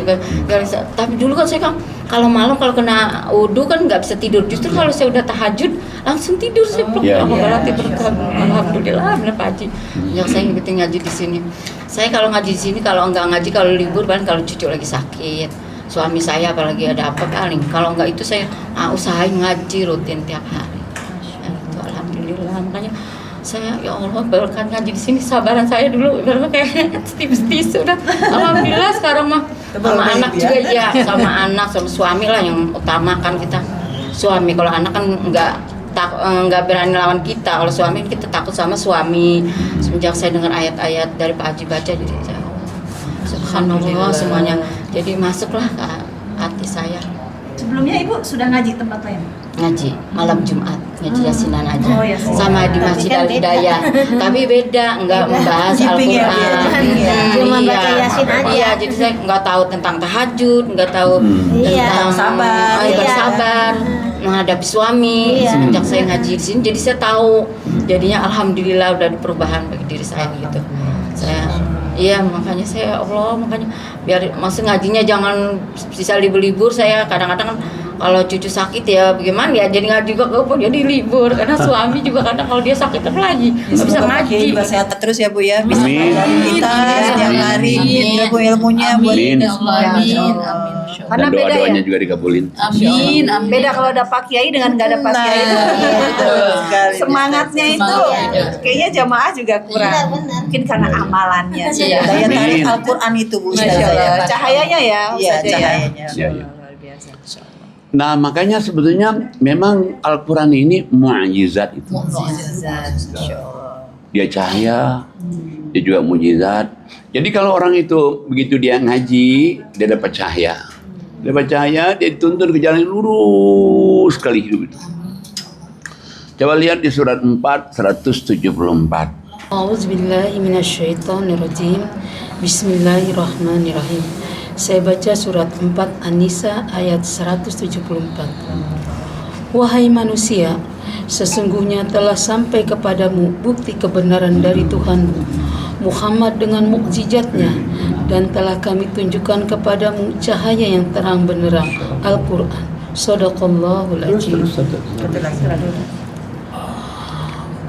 Tapi dulu kan saya kan kalau malam kalau kena wudu kan nggak bisa tidur. Justru kalau saya udah tahajud langsung tidur saya peluk. Berarti berkah. Alhamdulillah benar Pak Haji. Yang saya ngikutin ngaji di sini. Saya kalau ngaji di sini kalau nggak ngaji kalau libur kan kalau cucu lagi sakit. Suami saya apalagi ada apa paling. Kalau nggak itu saya usahain ngaji rutin tiap hari. Itu alhamdulillah makanya saya ya Allah berkat ngaji di sini sabaran saya dulu karena kayak tipis-tipis sudah alhamdulillah sekarang mah sama anak juga ya sama anak sama suami lah yang utamakan kita suami kalau anak kan nggak berani lawan kita kalau suami kita takut sama suami semenjak saya dengar ayat-ayat dari Pak Haji baca jadi saya subhanallah semuanya jadi masuklah ke hati saya
Sebelumnya Ibu sudah ngaji tempat lain?
Ngaji malam Jumat, ngaji yasinan aja.
Oh, yasinan.
Sama di Masjid Al Hidayah. Tapi beda, enggak membahas
Jiping ya,
Al-Qur'an.
iya.
Cuma
Iya.
baca Yasin aja.
Iya, jadi saya enggak tahu tentang tahajud, enggak tahu tentang
Sabar.
bersabar menghadapi suami.
Iya.
Semenjak saya ngaji di sini, jadi saya tahu. Jadinya alhamdulillah udah ada perubahan bagi diri saya gitu. Iya, makanya saya Allah, makanya biar masih ngajinya jangan sisa libur-libur. Saya kadang-kadang kan kalau cucu sakit ya bagaimana ya, jadi ngaji juga kok jadi libur karena suami juga kadang kalau dia sakit apa lagi nggak bisa
Semoga Pak Kiai
ngaji.
juga sehat terus ya Bu ya, bisa
Amin.
mengajari kita setiap hari, ilmu ilmunya buat
Amin.
kita semua.
Amin.
Karena
Dan
beda ya.
doa-doanya juga dikabulin.
Amin.
Beda kalau ada Pak Kiai dengan nggak ada Pak Kiai itu.
betul sekali.
Semangatnya itu kayaknya jamaah juga kurang.
Iya, benar.
Mungkin karena amalannya.
Iya, daya tarik
Amin.
Al-Quran itu Bu
Masya
Ustazah
Allah.
ya.
Cahayanya ya.
Iya,
Ustazah ya.
cahayanya.
Ya, ya. Nah, makanya sebetulnya memang Al-Quran ini mukjizat itu. Dia cahaya, dia juga mukjizat. Jadi kalau orang itu begitu dia ngaji, dia dapat cahaya. Dia dapat cahaya, dia dituntun ke jalan yang lurus sekali hidup itu. Coba lihat di surat 4, 174.
A'udzubillahi minasyaitonirrajim. Bismillahirrahmanirrahim. Saya baca surat 4 An-Nisa ayat 174. Wahai manusia, sesungguhnya telah sampai kepadamu bukti kebenaran dari Tuhanmu, Muhammad dengan mukjizatnya, dan telah kami tunjukkan kepadamu cahaya yang terang benderang, Al-Quran. Shadaqallahul Azim.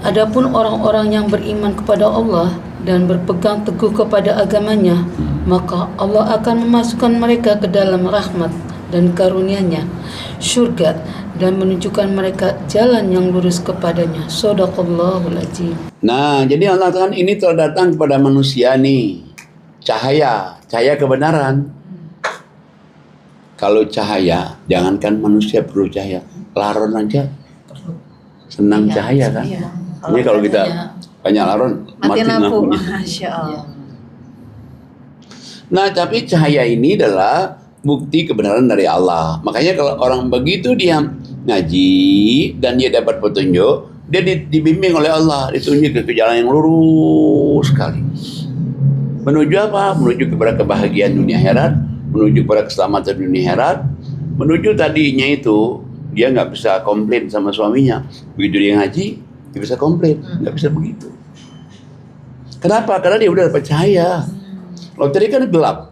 Adapun orang-orang yang beriman kepada Allah dan berpegang teguh kepada agamanya, maka Allah akan memasukkan mereka ke dalam rahmat dan karunia-Nya, surga, dan menunjukkan mereka jalan yang lurus kepadanya. Shadaqallahul Azim.
Nah, jadi Allah Ta'ala ini telah datang kepada manusia nih. Cahaya kebenaran. Kalau cahaya, jangankan manusia perlu cahaya, laron aja senang cahaya kan. Jadi kalau kita banyak laron, mati lampunya.
Masya Allah.
Nah, tapi cahaya ini adalah bukti kebenaran dari Allah. Makanya kalau orang begitu dia ngaji dan dia dapat petunjuk, dia dibimbing oleh Allah, ditunjuk ke jalan yang lurus sekali. Menuju apa? Menuju kepada kebahagiaan dunia akhirat, menuju kepada keselamatan dunia akhirat, menuju tadinya itu dia nggak bisa komplain sama suaminya. Begitu dia ngaji, dia bisa komplain, nggak bisa begitu. Kenapa? Karena dia udah dapat cahaya. Kalau tadi kan gelap,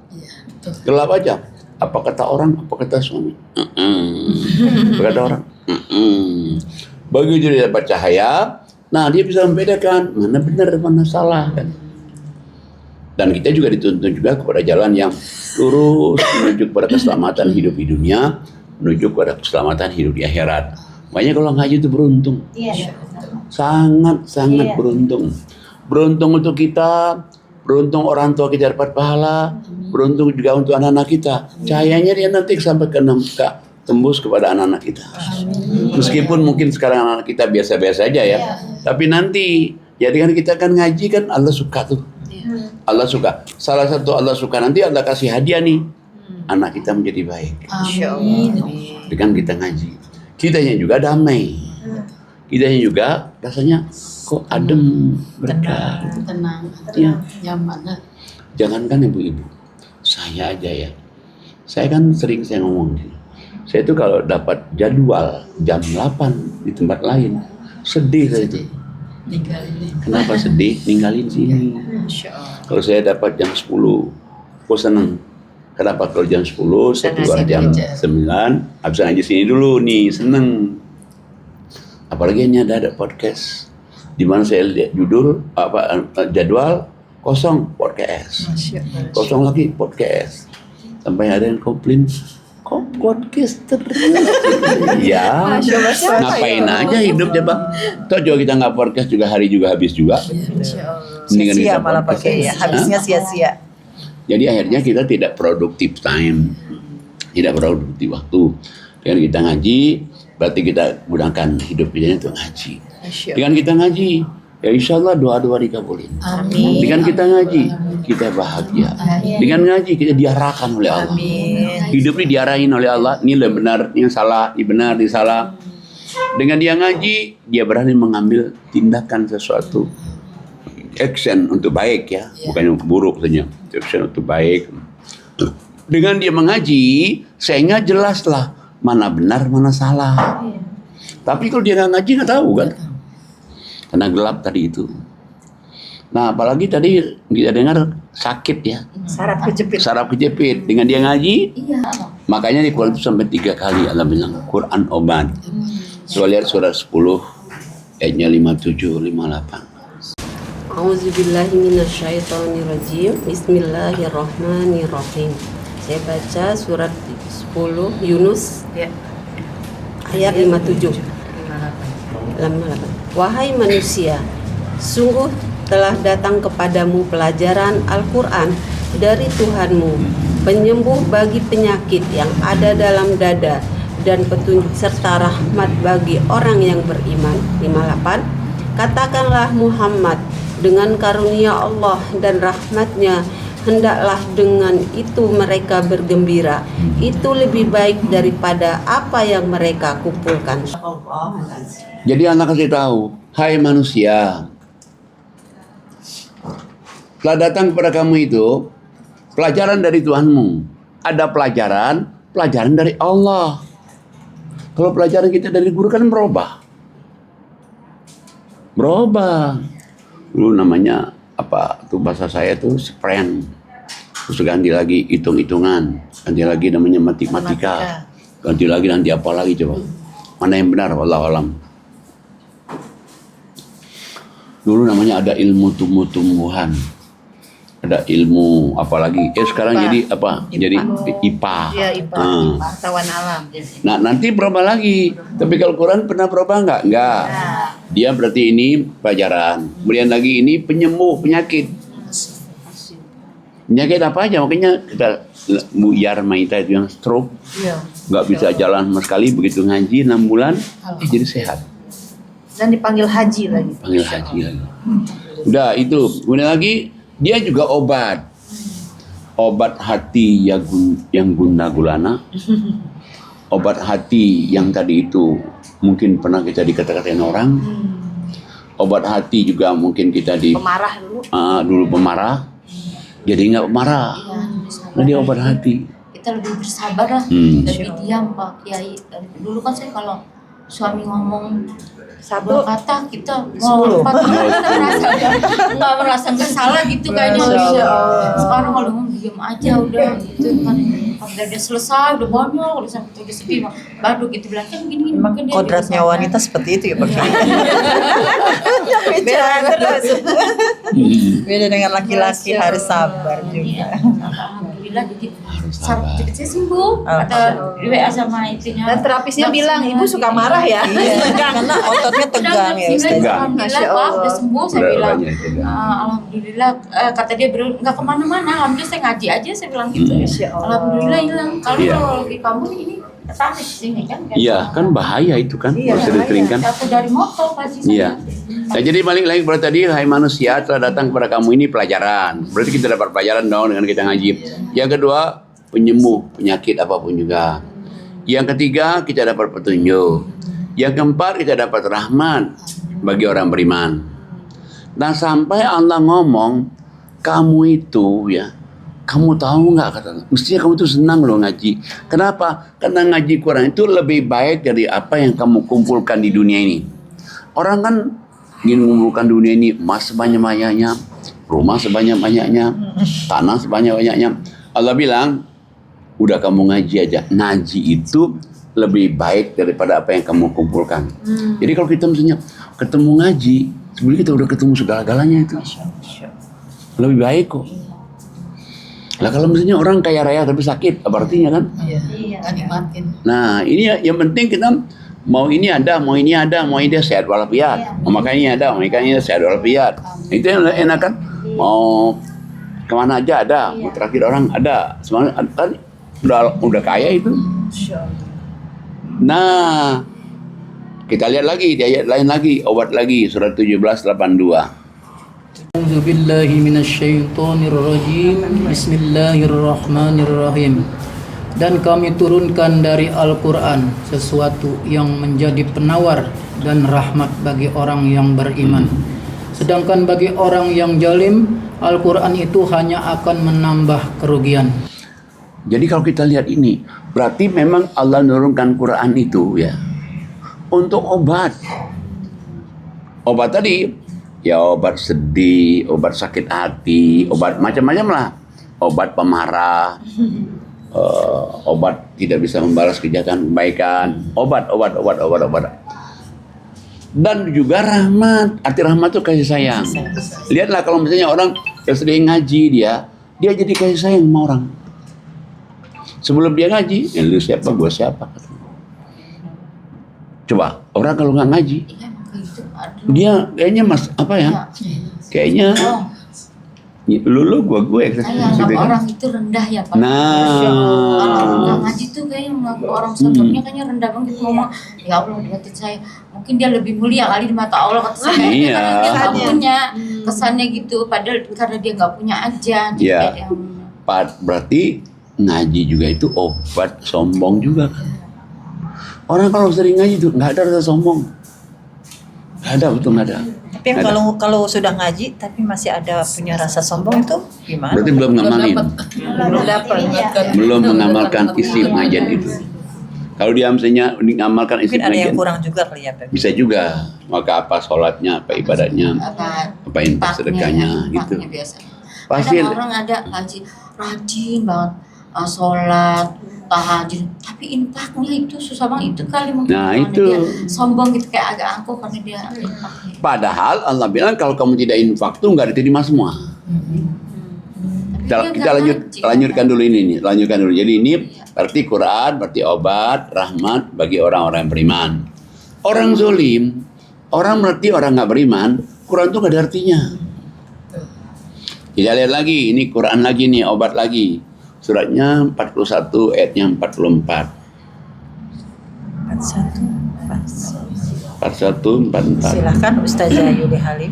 gelap aja. Apa kata orang? Apa kata suami? Apa kata orang? Begitu dia dapat cahaya, nah dia bisa membedakan mana benar mana salah kan. Dan kita juga dituntun juga kepada jalan yang lurus menuju kepada keselamatan hidup di dunia, menuju kepada keselamatan hidup di akhirat. Makanya kalau ngaji itu beruntung, sangat beruntung. Beruntung untuk kita, beruntung orang tua kita dapat pahala, beruntung juga untuk anak-anak kita. Cahayanya dia nanti sampai ke tembus kepada anak-anak kita. Meskipun mungkin sekarang anak-anak kita biasa-biasa aja ya, tapi nanti jadi kan kita kan ngaji kan Allah suka tuh. Allah suka. Salah satu Allah suka nanti Allah kasih hadiah nih. Anak kita menjadi baik. Dengan kita ngaji. Kitanya juga damai. Kitanya juga rasanya kok adem, berkah.
Tenang,
Ya.
nyaman.
Jangankan ibu-ibu, saya aja ya. Saya kan sering saya ngomong gini. Saya itu kalau dapat jadwal jam 8 di tempat lain, sedih saya itu. Kenapa sedih? Ninggalin sini. Kalau saya dapat jam 10, kok seneng. Kenapa kalau jam 10, saya keluar jam 9, habis ngaji sini dulu nih, seneng. Apalagi ini ada podcast, di mana saya lihat judul, jadwal, kosong podcast. Kosong lagi podcast. Sampai ada yang komplain, kok podcast terus? Ya, ngapain aja hidup coba. Toh juga kita nggak podcast juga hari juga habis juga. Mendingan
Sia-sia
kita
malah
podcast
pakai ya,
aja.
habisnya sia-sia.
Jadi akhirnya kita tidak produktif time, tidak produktif waktu. Dengan kita ngaji, berarti kita gunakan hidup kita untuk ngaji. Dengan kita ngaji, Ya insya Allah doa-doa dikabulin.
Amin.
Dengan kita ngaji, kita bahagia. Dengan ngaji kita diarahkan oleh Allah.
Amin.
Hidup ini diarahin oleh Allah. Ini yang benar, ini yang salah, ini benar, ini salah. Dengan dia ngaji, dia berani mengambil tindakan sesuatu. Action untuk baik ya, bukan untuk buruk saja. Action untuk baik. Dengan dia mengaji, sehingga jelaslah mana benar, mana salah. Tapi kalau dia nggak ngaji nggak tahu kan, karena gelap tadi itu. Nah, apalagi tadi kita dengar sakit ya,
Saraf kejepit.
saraf kejepit. Dengan dia ngaji, makanya di Quran itu sampai 3 kali Allah bilang Quran obat. Coba lihat surat 10 ayatnya 57, 58.
A'udzubillahi minasyaitonirrajim. Bismillahirrahmanirrahim. Saya baca surat 10 Yunus ayat 57. 58. Wahai manusia, sungguh telah datang kepadamu pelajaran Al-Quran dari Tuhanmu, penyembuh bagi penyakit yang ada dalam dada dan petunjuk serta rahmat bagi orang yang beriman. 58. Katakanlah Muhammad, dengan karunia Allah dan rahmatnya hendaklah dengan itu mereka bergembira. Itu lebih baik daripada apa yang mereka kumpulkan.
Jadi anak kasih tahu, hai manusia, telah datang kepada kamu itu pelajaran dari Tuhanmu. Ada pelajaran dari Allah. Kalau pelajaran kita dari guru kan berubah. Dulu namanya apa tuh bahasa saya tuh spren. Terus ganti lagi hitung-hitungan, ganti lagi namanya matematika, ganti lagi nanti apa lagi coba. Mana yang benar wallahu alam. Dulu namanya ada ilmu tumbuh-tumbuhan. Ada ilmu apalagi sekarang
IPA.
jadi apa?
IPA.
Jadi IPA.
Iya, IPA.
Hmm.
Pengetahuan alam.
Nah nanti berubah lagi. Tapi kalau Quran pernah berubah nggak? Nggak. Dia berarti ini pelajaran. Kemudian lagi ini penyembuh penyakit. Penyakit apa aja? Makanya kita Bu Yarmaita itu yang stroke,
Iya.
nggak bisa jalan sama sekali. Begitu ngaji 6 bulan, jadi sehat.
Dan dipanggil haji lagi.
Panggil haji lagi. Udah itu. Kemudian lagi dia juga obat. Obat hati yang guna gulana. Obat hati yang tadi itu mungkin pernah kita dikata-katain orang. Obat hati juga mungkin kita
Pemarah dulu.
dulu pemarah. Jadi nggak pemarah. Nah dia obat hati.
Kita lebih bersabar lah,
Hmm.
lebih diam Pak Kiai. Dulu kan saya kalau suami ngomong
Satu.
kata kita mau lompat nggak merasa nggak salah gitu kayaknya.
Masya Allah.
Sekarang kalau ngomong diam aja udah gitu kan, udah selesai udah banyak udah sampai udah sedih baru gitu bilang kan gini
Memang
mungkin dia
kodratnya
juga
wanita
sabar.
seperti itu ya Pak Kiai. Beda terus. Beda dengan laki-laki harus sabar
Iya,
juga.
alhamdulillah jadi
sabar.
cepet saya sembuh. Kata di WA sama itunya.
Dan terapisnya
Nggak
bilang,
semua
ibu suka
gini.
marah ya.
Iya, karena ototnya tegang ya Ustaz.
Tegang.
Alhamdulillah
Masya
Pak,
Allah.
udah sembuh saya
Udah
bilang.
banyak tegang.
Alhamdulillah kata dia nggak kemana-mana. Alhamdulillah saya ngaji aja saya bilang gitu.
Masya Allah.
Alhamdulillah hilang. Kalau
Iya.
lagi kamu ini ketarik di sini kan.
Iya kan bahaya itu kan.
Iya,
Kalau sudah dikeringkan.
Jatuh dari motor pasti
Iya. Nah, jadi balik lagi kepada tadi, hai manusia telah datang kepada kamu ini pelajaran. Berarti kita dapat pelajaran dong dengan kita ngaji. Yang kedua, penyembuh penyakit apapun juga. Yang ketiga, kita dapat petunjuk. Yang keempat, kita dapat rahmat bagi orang beriman. Nah, sampai Allah ngomong, kamu itu ya, kamu tahu nggak kata, mestinya kamu tuh senang loh ngaji. Kenapa? Karena ngaji Quran itu lebih baik dari apa yang kamu kumpulkan di dunia ini. Orang kan ingin mengumpulkan dunia ini emas sebanyak-banyaknya, rumah sebanyak-banyaknya, tanah sebanyak-banyaknya. Allah bilang, udah kamu ngaji aja. Ngaji itu lebih baik daripada apa yang kamu kumpulkan. Jadi kalau kita misalnya ketemu ngaji, sebenarnya kita udah ketemu segala-galanya itu. Lebih baik kok. Lah kalau misalnya orang kaya raya tapi sakit, apa artinya kan?
Iya, nikmatin.
Nah ini yang penting kita mau ini ada, mau ini ada, mau ini sehat walafiat. Mau makan ini ada, mau makan ini sehat walafiat. Itu yang enak kan? Mau kemana aja ada, mau terakhir orang ada. Semuanya kan udah kaya itu. Nah Kita lihat lagi di ayat lain lagi, obat lagi surat 17:82.
A'udzu billahi minasyaitonir rajim. Bismillahirrahmanirrahim. Dan kami turunkan dari Al-Qur'an sesuatu yang menjadi penawar dan rahmat bagi orang yang beriman. Sedangkan bagi orang yang zalim, Al-Qur'an itu hanya akan menambah kerugian.
Jadi kalau kita lihat ini, berarti memang Allah menurunkan Quran itu ya untuk obat. Obat tadi ya obat sedih, obat sakit hati, obat macam-macam lah. Obat pemarah, obat tidak bisa membalas kejahatan kebaikan, obat. Dan juga rahmat. Arti rahmat itu kasih sayang. Lihatlah kalau misalnya orang yang sering ngaji dia jadi kasih sayang sama orang. Sebelum dia ngaji, lu siapa, gue siapa. Coba orang kalau nggak ngaji, dia kayaknya kayaknya lu gue
sama orang itu rendah ya Pak. Kalau nggak ngaji tuh kayaknya mengaku orang contohnya kayaknya rendah banget ngomong, ya Allah di hati saya mungkin dia lebih mulia kali di mata Allah kata saya.
Iya.
Karena dia nggak punya kesannya gitu, padahal karena dia nggak punya aja.
Iya. Berarti ngaji juga itu obat sombong juga kan. Orang kalau sering ngaji tuh nggak ada rasa sombong. Nggak ada.
Tapi yang kalau sudah ngaji tapi masih ada punya rasa sombong itu gimana?
Berarti belum ngamalin. Belum mengamalkan isi pengajian itu. Kalau dia misalnya mengamalkan isi
mungkin ada yang
pengajian,
kurang juga kali ya, Pak.
bisa juga. Maka apa sholatnya, apa ibadahnya, apa infak sedekahnya gitu. Pasti
orang ada ngaji rajin banget, sholat, tahajud, tapi infaknya itu susah banget itu kali mungkin.
Nah,
karena
itu.
dia sombong gitu kayak agak angkuh karena dia infaknya.
Padahal Allah bilang kalau kamu tidak infak tuh nggak diterima semua. Kita lanjutkan dulu ini. Jadi ini berarti Quran, berarti obat, rahmat bagi orang-orang yang beriman. Orang zolim, orang berarti orang nggak beriman, Quran tuh nggak ada artinya. Kita lihat lagi, ini Quran lagi nih, obat lagi. Suratnya 41, ayatnya 44. 41, 44.
Silahkan Ustazah Yuli Halim.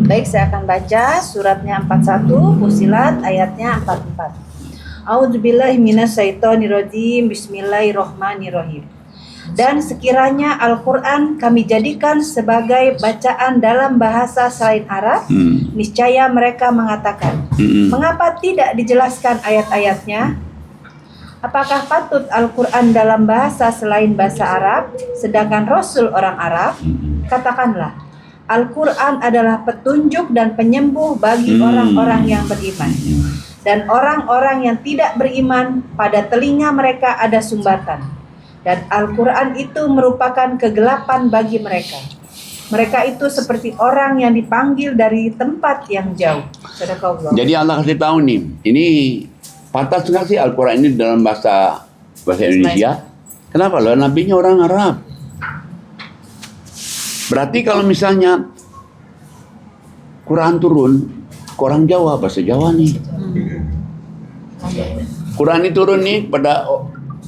Baik, saya akan baca suratnya 41, Fussilat ayatnya 44. A'udzubillahi minasyaitonirrajim. Bismillahirrahmanirrahim. Dan sekiranya Al-Quran kami jadikan sebagai bacaan dalam bahasa selain Arab, niscaya mereka mengatakan, mengapa tidak dijelaskan ayat-ayatnya? Apakah patut Al-Quran dalam bahasa selain bahasa Arab, sedangkan Rasul orang Arab? Katakanlah, Al-Quran adalah petunjuk dan penyembuh bagi orang-orang yang beriman. Dan orang-orang yang tidak beriman, pada telinga mereka ada sumbatan. Dan Al-Quran itu merupakan kegelapan bagi mereka. Mereka itu seperti orang yang dipanggil dari tempat yang jauh. Sadaqallah.
Jadi Allah kasih tahu nih, ini pantas nggak sih Al-Quran ini dalam bahasa Indonesia? Kenapa? Loh, nabinya orang Arab. Berarti kalau misalnya Quran turun ke orang Jawa, bahasa Jawa nih. Quran ini turun nih pada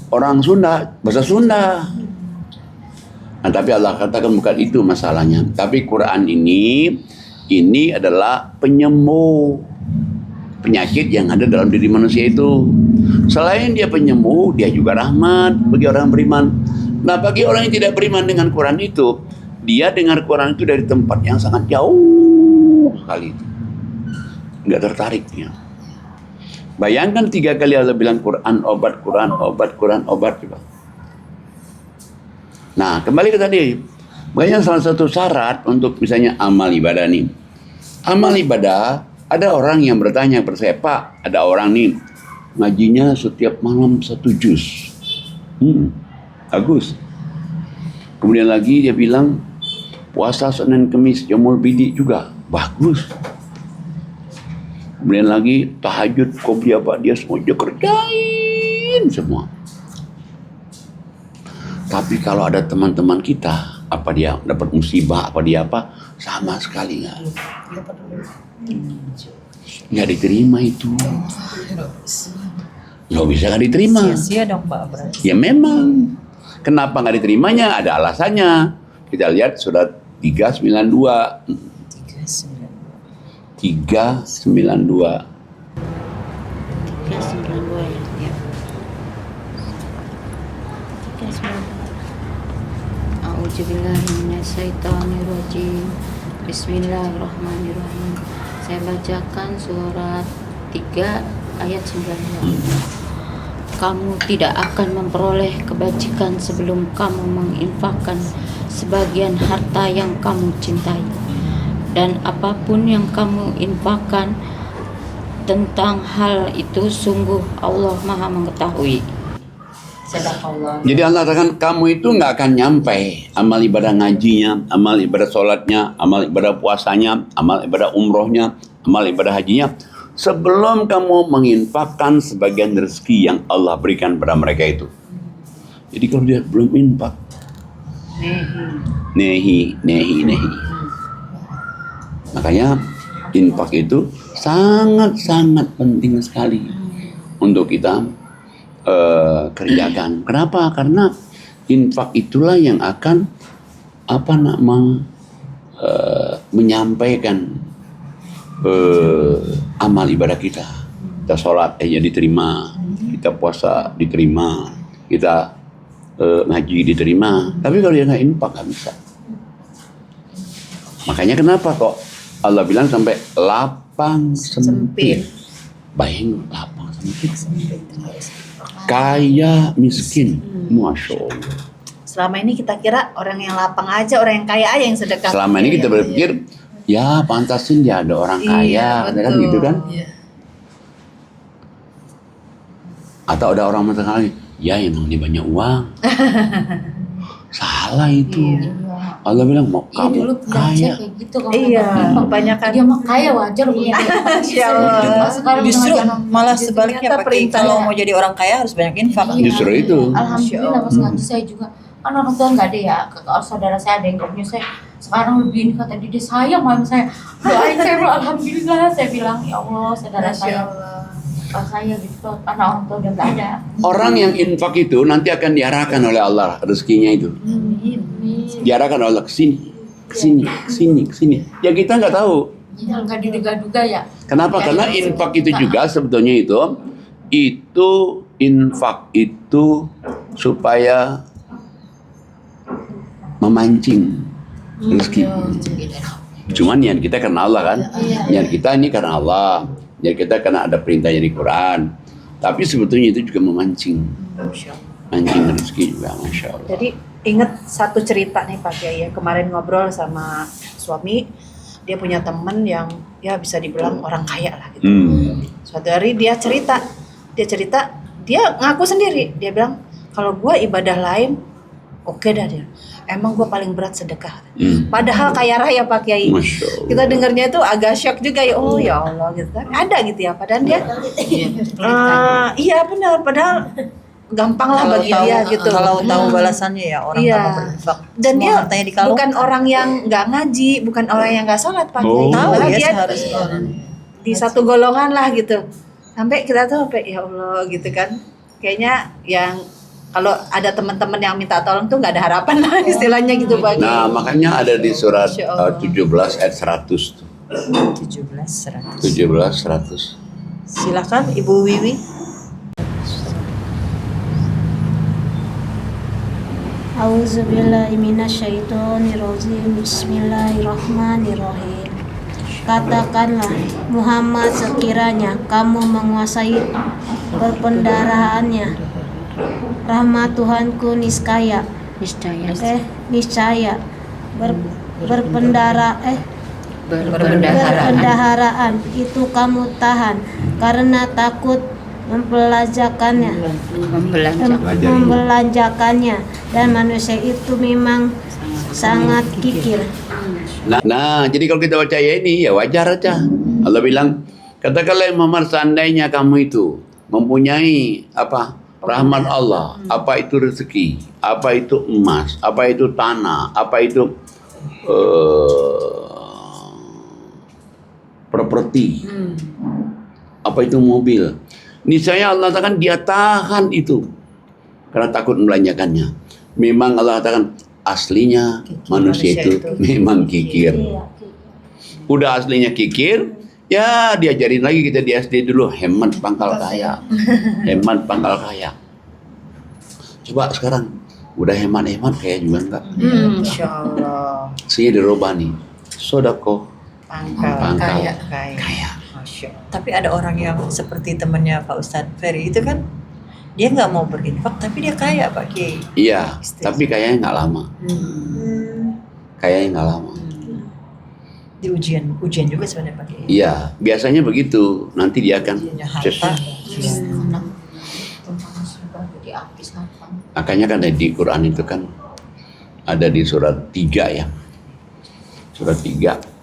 orang Sunda, bahasa Sunda. Nah, tapi Allah katakan bukan itu masalahnya. Tapi Quran ini adalah penyembuh penyakit yang ada dalam diri manusia itu. Selain dia penyembuh, dia juga rahmat bagi orang beriman. Nah, bagi orang yang tidak beriman dengan Quran itu, dia dengar Quran itu dari tempat yang sangat jauh sekali itu. Nggak tertarik dia. Bayangkan 3 kali Allah bilang Quran, obat, Quran, obat, Quran, obat juga. Nah, kembali ke tadi. Makanya salah satu syarat untuk misalnya amal ibadah nih. Amal ibadah, ada orang yang bertanya kepada saya, Pak, ada orang nih ngajinya setiap malam 1 juz. Bagus. Kemudian lagi dia bilang puasa Senin Kemis Yaumul Bidi juga. Bagus. Kemudian lagi tahajud, qobliyah, dia semua dia kerjain semua. Tapi kalau ada teman-teman kita, apa dia dapat musibah, apa dia apa, sama sekali nggak diterima itu. Nggak bisa nggak diterima.
Sia-sia dong Pak berarti.
Ya memang. Kenapa nggak diterimanya? Ada alasannya. Kita lihat surat 392. 392.
392 ya. 392. A'udzubillahiminasyaitonirrajim. Bismillahirrahmanirrahim. Saya bacakan surat 3 ayat 92. Kamu tidak akan memperoleh kebajikan sebelum kamu menginfakkan sebagian harta yang kamu cintai. Dan apapun yang kamu infakkan tentang hal itu, sungguh Allah Maha mengetahui.
Sadaqallah.
Jadi Allah katakan kamu itu nggak akan nyampe amal ibadah ngajinya, amal ibadah sholatnya, amal ibadah puasanya, amal ibadah umrohnya, amal ibadah hajinya sebelum kamu menginfakkan sebagian rezeki yang Allah berikan pada mereka itu. Jadi kalau dia belum infak, nehi. Makanya infak itu sangat-sangat penting sekali untuk kita kerjakan. Kenapa? Karena infak itulah yang akan menyampaikan amal ibadah kita. Kita sholat ya diterima, kita puasa diterima, kita ngaji diterima. Tapi kalau dia nggak infak nggak bisa. Makanya kenapa kok Allah bilang sampai lapang sempit. Bayang lapang sempit. Kaya miskin, masya Allah.
Selama ini kita kira orang yang lapang aja, orang yang kaya aja yang sedekah.
Selama ini kita berpikir, ya pantasin dia ada orang kaya, kan gitu kan?
Iya.
Atau ada orang mengatakan, ya emang dia banyak uang. Salah itu. Allah bilang mau kamu kaya.
Kayak gitu,
Iya, kebanyakan
dia mah kaya wajar begitu.
Masya Allah.
Justru malah sebaliknya
ternyata
Pak Kiai,
perintahnya.
kalau mau jadi orang kaya harus banyak infak.
Justru itu.
Alhamdulillah pas ngaji saya juga kan orang tua nggak ada ya, kalau saudara saya ada yang nggak punya, saya sekarang lebih ini kata dia sayang sama saya, doain saya bilang alhamdulillah, saya bilang ya Allah saudara saya pas saya gitu karena orang tua udah nggak ada.
Orang yang infak itu nanti akan diarahkan oleh Allah rezekinya itu. Diarahkan oleh Allah kesini. Ya kita nggak tahu.
Nggak diduga-duga ya.
Kenapa? Karena infak itu juga sebetulnya itu infak itu supaya memancing rezeki. Cuman niat kita karena Allah kan. Niat kita ini karena Allah. Niat kita karena ada perintahnya di Quran. Tapi sebetulnya itu juga memancing. Mancing rezeki juga, masya Allah.
Jadi ingat satu cerita nih Pak Kiai ya, kemarin ngobrol sama suami, dia punya teman yang ya bisa dibilang orang kaya lah gitu. Suatu hari dia cerita, dia ngaku sendiri, dia bilang kalau gue ibadah lain oke dah dia. Emang gue paling berat sedekah. Padahal kaya raya Pak Kiai. Kita dengarnya itu agak shock juga ya. Oh ya Allah gitu. Ada gitu ya. Padahal dia iya benar. Padahal gampang lah bagi dia gitu.
Kalau tahu balasannya ya orang
Iya.
berinfak.
Dan
Semua
dia
hartanya dikalungkan.
bukan orang yang nggak ngaji, bukan orang yang nggak sholat Pak Kiai.
Tahu
Padahal
ya
dia
seharusnya.
di satu golongan lah gitu. Sampai kita tuh sampai ya Allah gitu kan. Kayaknya yang kalau ada teman-teman yang minta tolong tuh nggak ada harapan lah istilahnya gitu Pak Kiai.
Nah makanya ada di surat
Masya Allah.
17 ayat 100 tuh.
17 100.
17 100.
Silakan Ibu Wiwi.
Auzubillahi minasyaitonirrajim. Bismillahirrahmanirrahim. Katakanlah Muhammad, sekiranya kamu menguasai perpendaraannya, rahmat Tuhanku niscaya berpendaharaan itu kamu tahan karena takut membelanjakannya, dan manusia itu memang sangat kikir.
Nah, jadi kalau kita baca ya ini ya wajar aja. Allah bilang, katakanlah Muhammad, seandainya kamu itu mempunyai rahmat Allah, apa itu rezeki, apa itu emas, apa itu tanah, apa itu properti, apa itu mobil. Niscaya Allah katakan dia tahan itu karena takut membelanjakannya. Memang Allah katakan aslinya manusia itu memang kikir. Udah aslinya kikir, ya diajarin lagi kita di SD dulu hemat pangkal kaya. Hemat pangkal kaya. Coba sekarang udah hemat-hemat kayak juga enggak?
Insya Allah.
Sehingga dirubah nih. Sodako
Pangkal kaya. Masya Allah. Tapi ada orang yang seperti temannya Pak Ustadz Ferry itu kan, dia nggak mau berinfak tapi dia kaya Pak Kiai.
Iya, tapi kayaknya nggak lama. Kayaknya nggak lama.
Di ujian juga sebenarnya Pak Kiai.
Iya, biasanya begitu. Nanti dia akan
Punya harta.
Makanya kan di Quran itu kan ada di surat 3 ya. Surat 3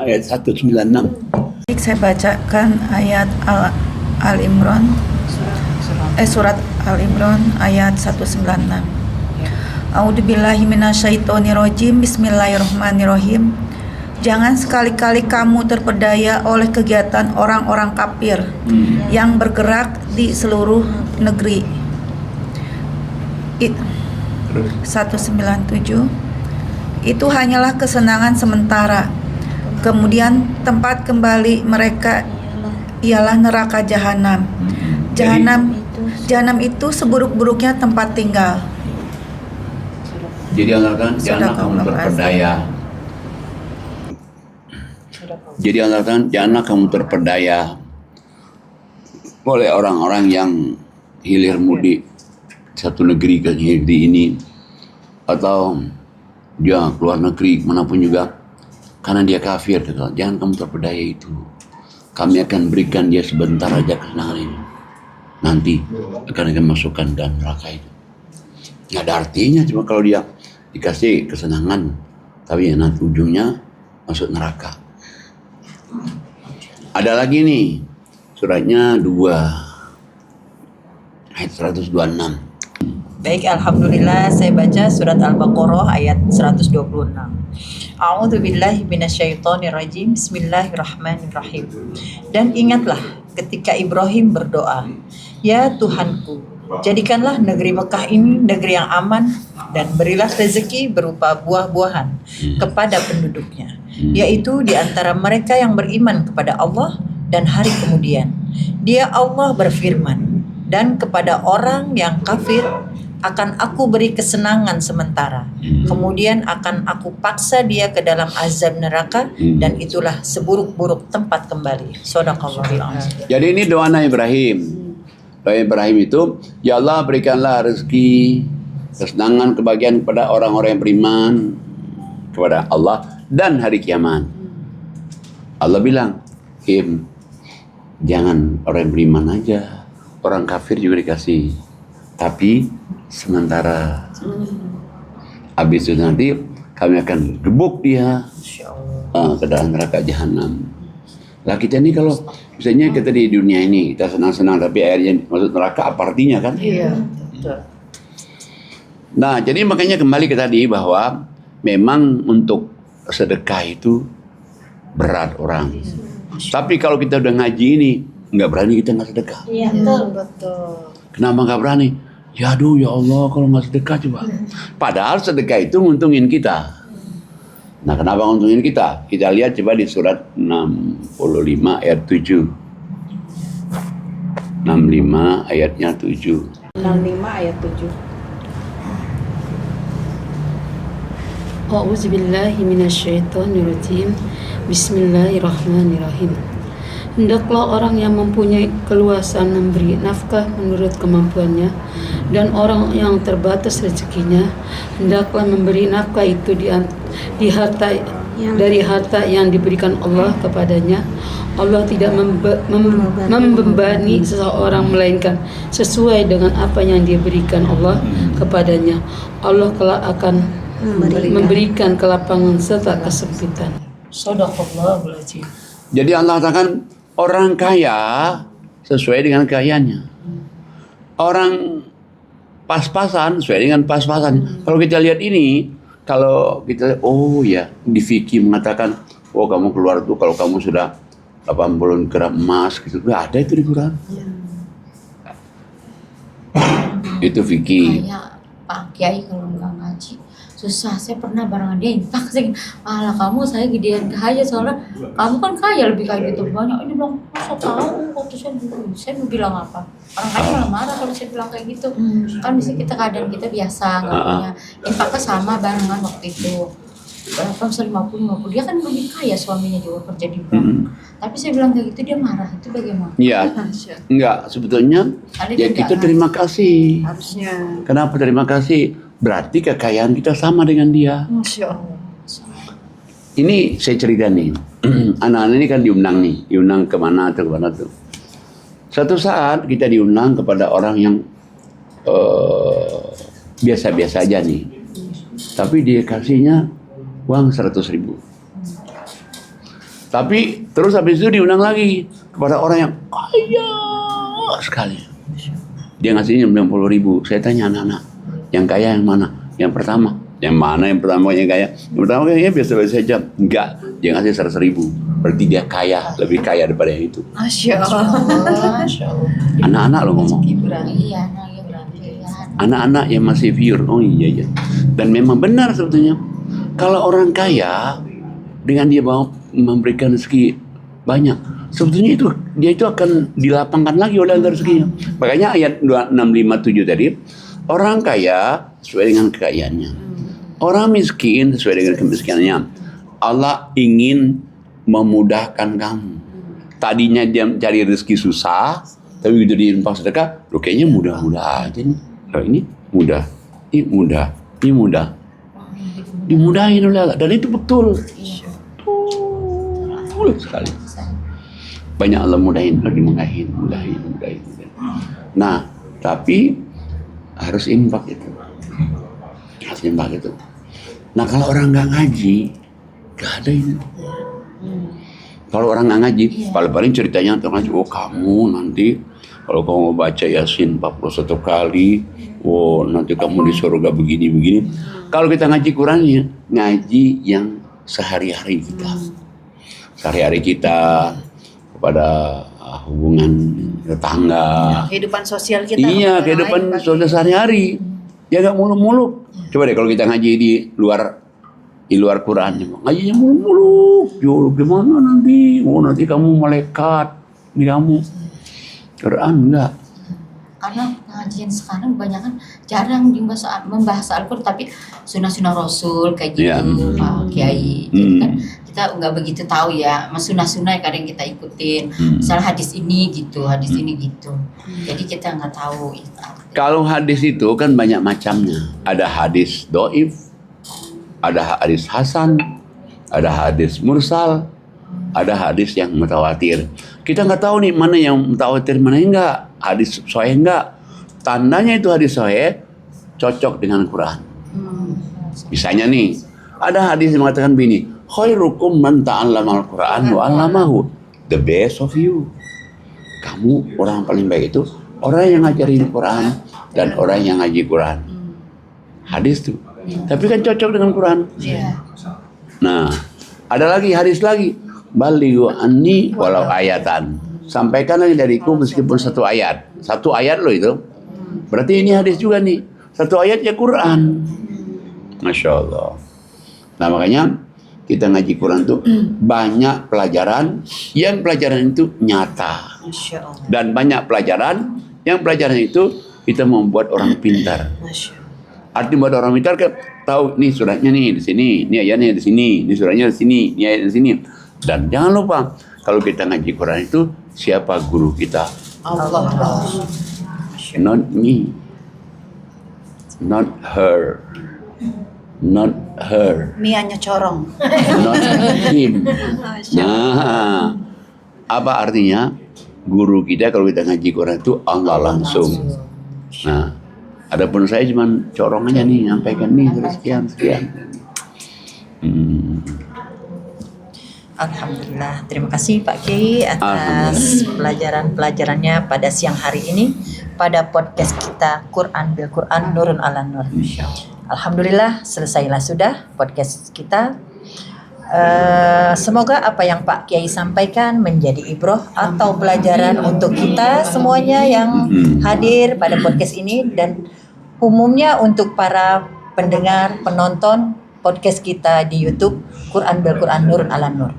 ayat 196.
Saya bacakan ayat Al-Imran, surat Al-Imran ayat 196. A'udzubillahi minasyaitonirrajim. Bismillahirrahmanirrahim. Jangan sekali-kali kamu terpedaya oleh kegiatan orang-orang kafir yang bergerak di seluruh negeri. 197. Itu hanyalah kesenangan sementara. Kemudian tempat kembali mereka ialah neraka jahanam. Jahanam itu seburuk-buruknya tempat tinggal.
Jadi anggarkan janganlah kamu terpedaya. Jadi anggarkan janganlah kamu terpedaya oleh orang-orang yang hilir mudik satu negeri ke negeri ini, atau dia keluar negeri manapun juga, karena dia kafir. Jangan kamu terpedaya itu. Kami akan berikan dia sebentar aja kesenangan ini, nanti akan masukkan dalam neraka itu. Nggak ada artinya cuma kalau dia dikasih kesenangan, tapi ya nanti ujungnya masuk neraka. Ada lagi nih, suratnya 2 ayat 126.
Baik, alhamdulillah saya baca surat Al-Baqarah ayat 126. A'udzubillahi minasyaitonirrajim. Bismillahirrahmanirrahim. Dan ingatlah ketika Ibrahim berdoa, "Ya Tuhanku, jadikanlah negeri Mekah ini negeri yang aman dan berilah rezeki berupa buah-buahan kepada penduduknya, yaitu di antara mereka yang beriman kepada Allah dan hari kemudian. Dia Allah berfirman, dan kepada orang yang kafir akan aku beri kesenangan sementara, kemudian akan aku paksa dia ke dalam azab neraka, dan itulah seburuk-buruk tempat kembali." Shadaqallahul azim.
Jadi ini doa Nabi Ibrahim. Doa Ibrahim itu, ya Allah berikanlah rezeki, kesenangan, kebahagiaan kepada orang-orang yang beriman kepada Allah dan hari kiamat. Allah bilang, jangan orang yang beriman aja, orang kafir juga dikasih, tapi sementara. Habis itu nanti kami akan gebuk dia ke dalam neraka jahanam. Lah kita ini kalau misalnya kita di dunia ini kita senang-senang tapi akhirnya masuk neraka, apa artinya kan?
Iya, betul.
Nah, jadi makanya kembali ke tadi bahwa memang untuk sedekah itu berat orang. Tapi kalau kita udah ngaji ini nggak berani kita nggak sedekah.
Iya, betul.
Kenapa nggak berani? Ya aduh ya Allah, kalau nggak sedekah coba. Padahal sedekah itu nguntungin kita. Nah, kenapa nguntungin kita? Kita lihat coba di surat 65 ayat 7. 65 ayatnya 7.
65 ayat 7.
A'udzubillahi minasyaitonirrajim. Bismillahirrahmanirrahim. Hendaklah orang yang mempunyai keluasan memberi nafkah menurut kemampuannya, dan orang yang terbatas rezekinya hendaklah memberi nafkah itu di harta dari harta yang diberikan Allah kepadanya. Allah tidak membebani seseorang melainkan sesuai dengan apa yang diberikan Allah kepadanya. Allah kelak akan memberikan kelapangan serta kesempitan.
Shadaqallahul azim.
Jadi Allah katakan orang kaya sesuai dengan kekayaannya. Orang pas-pasan sesuai dengan pas-pasan. Kalau kita lihat ini, kalau kita lihat, oh ya, di fikih mengatakan, oh kamu keluar tuh kalau kamu sudah 80 gram emas gitu. Nggak ada itu di Quran. Itu fikih.
Kayak Pak Kiai kalau nggak ngaji susah. Saya pernah barengan dia infak, saya malah kamu saya gedean kaya soalnya kamu kan kaya lebih kaya gitu banyak. Ini bilang masa tahu waktu saya mau bilang apa, orang kaya malah marah kalau saya bilang kayak gitu. Kan bisa kita kadang kita biasa nggak punya infaknya sama barengan waktu itu berapa misalnya 50 dia kan lebih kaya suaminya juga kerja di bank. Tapi saya bilang kayak gitu dia marah, itu bagaimana?
Iya, enggak sebetulnya ya kita terima kasih.
Harusnya.
Kenapa terima kasih? Berarti kekayaan kita sama dengan dia.
Masya Allah.
Ini saya cerita nih, anak-anak ini kan diundang kemana tuh. Suatu saat kita diundang kepada orang yang biasa-biasa aja nih, tapi dia kasihnya uang 100.000. Tapi terus habis itu diundang lagi kepada orang yang kaya sekali. Dia ngasihnya 90.000. Saya tanya anak-anak, yang kaya yang mana? Yang pertama. Yang mana yang pertama yang kaya? Yang pertama kayaknya biasa-biasa saja. Enggak, dia ngasih 100.000. Berarti dia kaya, lebih kaya daripada yang itu.
Masya Allah.
Anak-anak lo ngomong.
Iya,
Anak-anak yang masih pure. Oh iya. Dan memang benar sebetulnya. Kalau orang kaya dengan dia mau memberikan rezeki banyak, sebetulnya dia itu akan dilapangkan lagi oleh rezekinya. Makanya ayat 657 tadi, orang kaya sesuai dengan kekayaannya, orang miskin sesuai dengan kemiskinannya. Allah ingin memudahkan kamu. Tadinya dia cari rezeki susah, tapi begitu diinfak sedekah, lo kayaknya mudah-mudah aja nih. Kalau ini mudah, ini mudah. Dimudahin oleh Allah, dan itu betul sekali. Banyak Allah mudahin, lagi mudahin. Nah, tapi harus infak itu. Nah, kalau orang nggak ngaji, nggak ada ini. Kalau orang nggak ngaji, paling ceritanya tuh ngaji. Oh, kamu nanti kalau kamu baca Yasin 41 kali, oh nanti kamu di surga begini. Kalau kita ngaji Qurannya, ngaji yang sehari-hari kita. Sehari-hari kita kepada hubungan tetangga.
Kehidupan sosial kita.
Iya, kehidupan sosial sehari-hari. Ya nggak muluk-muluk. Coba deh kalau kita ngaji di luar Quran, ngajinya muluk-muluk. Yo, gimana nanti? Oh nanti kamu malaikat di kamu. Quran enggak.
Karena pengajian sekarang kebanyakan jarang membahas Al-Quran, tapi sunnah-sunnah Rasul kayak gitu, Pak Kiai. Jadi kan kita nggak begitu tahu ya, mas sunnah-sunnah kadang kita ikutin. Misalnya hadis ini gitu. Jadi kita nggak tahu.
Kalau hadis itu kan banyak macamnya. Ada hadis doif, ada hadis hasan, ada hadis mursal, ada hadis yang mutawatir. Kita nggak tahu nih mana yang mutawatir, mana yang enggak. Hadis sahih enggak. Tandanya itu hadis sahih cocok dengan Quran. Misalnya nih, ada hadis yang mengatakan begini, khairukum man ta'allama al-Quran wa 'allamahu. The best of you. Kamu orang paling baik itu orang yang ngajarin Quran dan orang yang ngaji Quran. Hadis tuh. Tapi kan cocok dengan Quran. Nah, ada lagi hadis lagi. Balighu anni walau ayatan. Sampaikan lagi dariku meskipun satu ayat. Satu ayat loh itu. Berarti ini hadis juga nih. Satu ayat ya Quran. Masya Allah. Nah makanya kita ngaji Quran tuh banyak pelajaran. Yang pelajaran itu nyata. Dan banyak pelajaran. Yang pelajaran itu kita membuat orang pintar. Artinya buat orang pintar kan tahu nih suratnya nih di sini, ini ayatnya di sini, ini suratnya di sini, ini ayatnya di sini. Dan jangan lupa kalau kita ngaji Quran itu siapa guru kita?
Allah.
Not me, not her, not her,
Mianya corong.
not him. Nah, apa artinya? Guru kita kalau kita ngaji Quran itu Allah langsung. Nah, adapun saya cuma corong aja nih, nyampaikan nih sekian.
Alhamdulillah, terima kasih Pak Kiai atas pelajaran-pelajarannya pada siang hari ini pada podcast kita Quran bil Quran Nurun ala Nur. Alhamdulillah, selesailah sudah podcast kita.
Semoga apa yang Pak Kiai sampaikan menjadi ibroh atau pelajaran untuk kita semuanya yang hadir pada podcast ini dan umumnya untuk para pendengar, penonton podcast kita di YouTube Quran bil Quran Nurun ala Nur.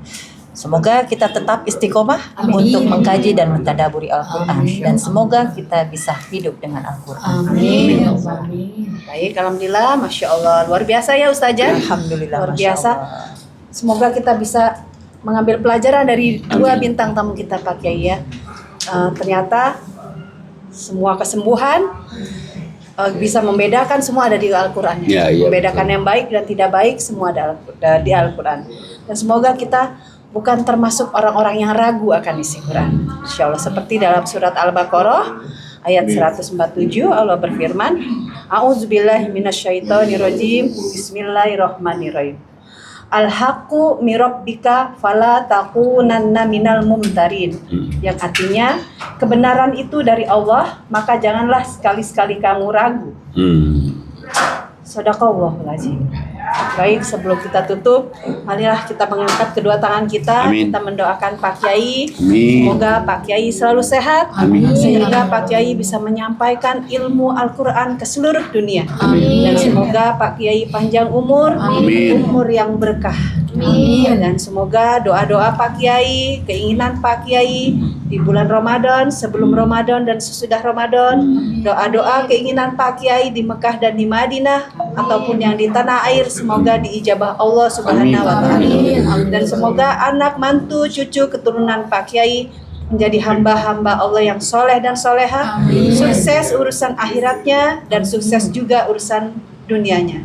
Semoga kita tetap istiqomah untuk mengkaji dan mentadaburi Al-Quran dan semoga kita bisa hidup dengan Al-Quran.
Amin. Baik, alhamdulillah, masya Allah, luar biasa ya Ustazah.
Alhamdulillah,
luar
Masya
biasa.
Allah.
Semoga kita bisa mengambil pelajaran dari dua bintang tamu kita Pak Kiai ya. Ternyata semua kesembuhan bisa membedakan semua ada di Al-Quran.
Ya, iya,
Membedakan yang baik dan tidak baik semua ada di Al-Quran. Dan semoga kita bukan termasuk orang-orang yang ragu akan isi Quran. Insya Allah seperti dalam surat Al-Baqarah ayat 147 Allah berfirman, A'udzubillahi minasyaitonirrajim. Bismillahirrahmanirrahim. Al-haqqu mirabbika fala takunanna minal mumtarin. Yang artinya kebenaran itu dari Allah, maka janganlah sekali-sekali kamu ragu. Shadaqallahul azim. Baik, sebelum kita tutup, marilah kita mengangkat kedua tangan kita.
Amin.
Kita mendoakan Pak Kiai.
Amin.
Semoga Pak Kiai selalu sehat.
Amin.
Sehingga Pak Kiai bisa menyampaikan ilmu Al-Quran ke seluruh dunia.
Amin.
Dan semoga Pak Kiai panjang umur,
Amin.
umur yang berkah. Amin. Dan semoga doa-doa Pak Kiai, keinginan Pak Kiai di bulan Ramadan, sebelum Ramadan dan sesudah Ramadan, doa-doa keinginan Pak Kiai di Mekah dan di Madinah ataupun yang di tanah air semoga diijabah Allah Subhanahu wa taala. Dan semoga anak, mantu, cucu, keturunan Pak Kiai menjadi hamba-hamba Allah yang soleh dan soleha, sukses urusan akhiratnya dan sukses juga urusan dunianya.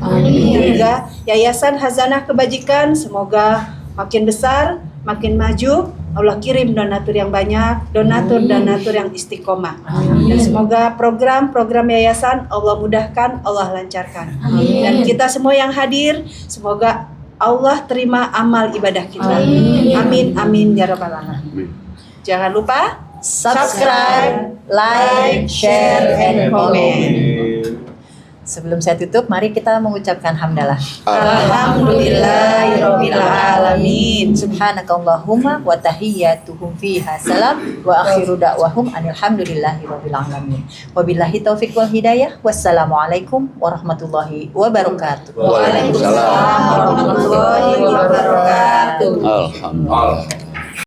Juga Yayasan Hazanah Kebajikan semoga makin besar, makin maju. Allah kirim donatur yang banyak, donatur yang istiqomah. Dan semoga program-program yayasan Allah mudahkan, Allah lancarkan. Dan kita semua yang hadir, semoga Allah terima amal ibadah kita. Amin, amin, ya rabbal alamin. Jangan lupa
Subscribe, like, share, and comment. Sebelum saya tutup, mari kita mengucapkan hamdalah.
Alhamdulillahirabbil alamin.
Subhanakallahumma wa tahiyyatuhum fiha salam wa akhiru da'wahum alhamdulillahirabbil alamin. Wabillahi taufiq wal hidayah. Wassalamualaikum warahmatullahi wabarakatuh.
Waalaikumsalam
warahmatullahi wabarakatuh.
Alhamdulillah.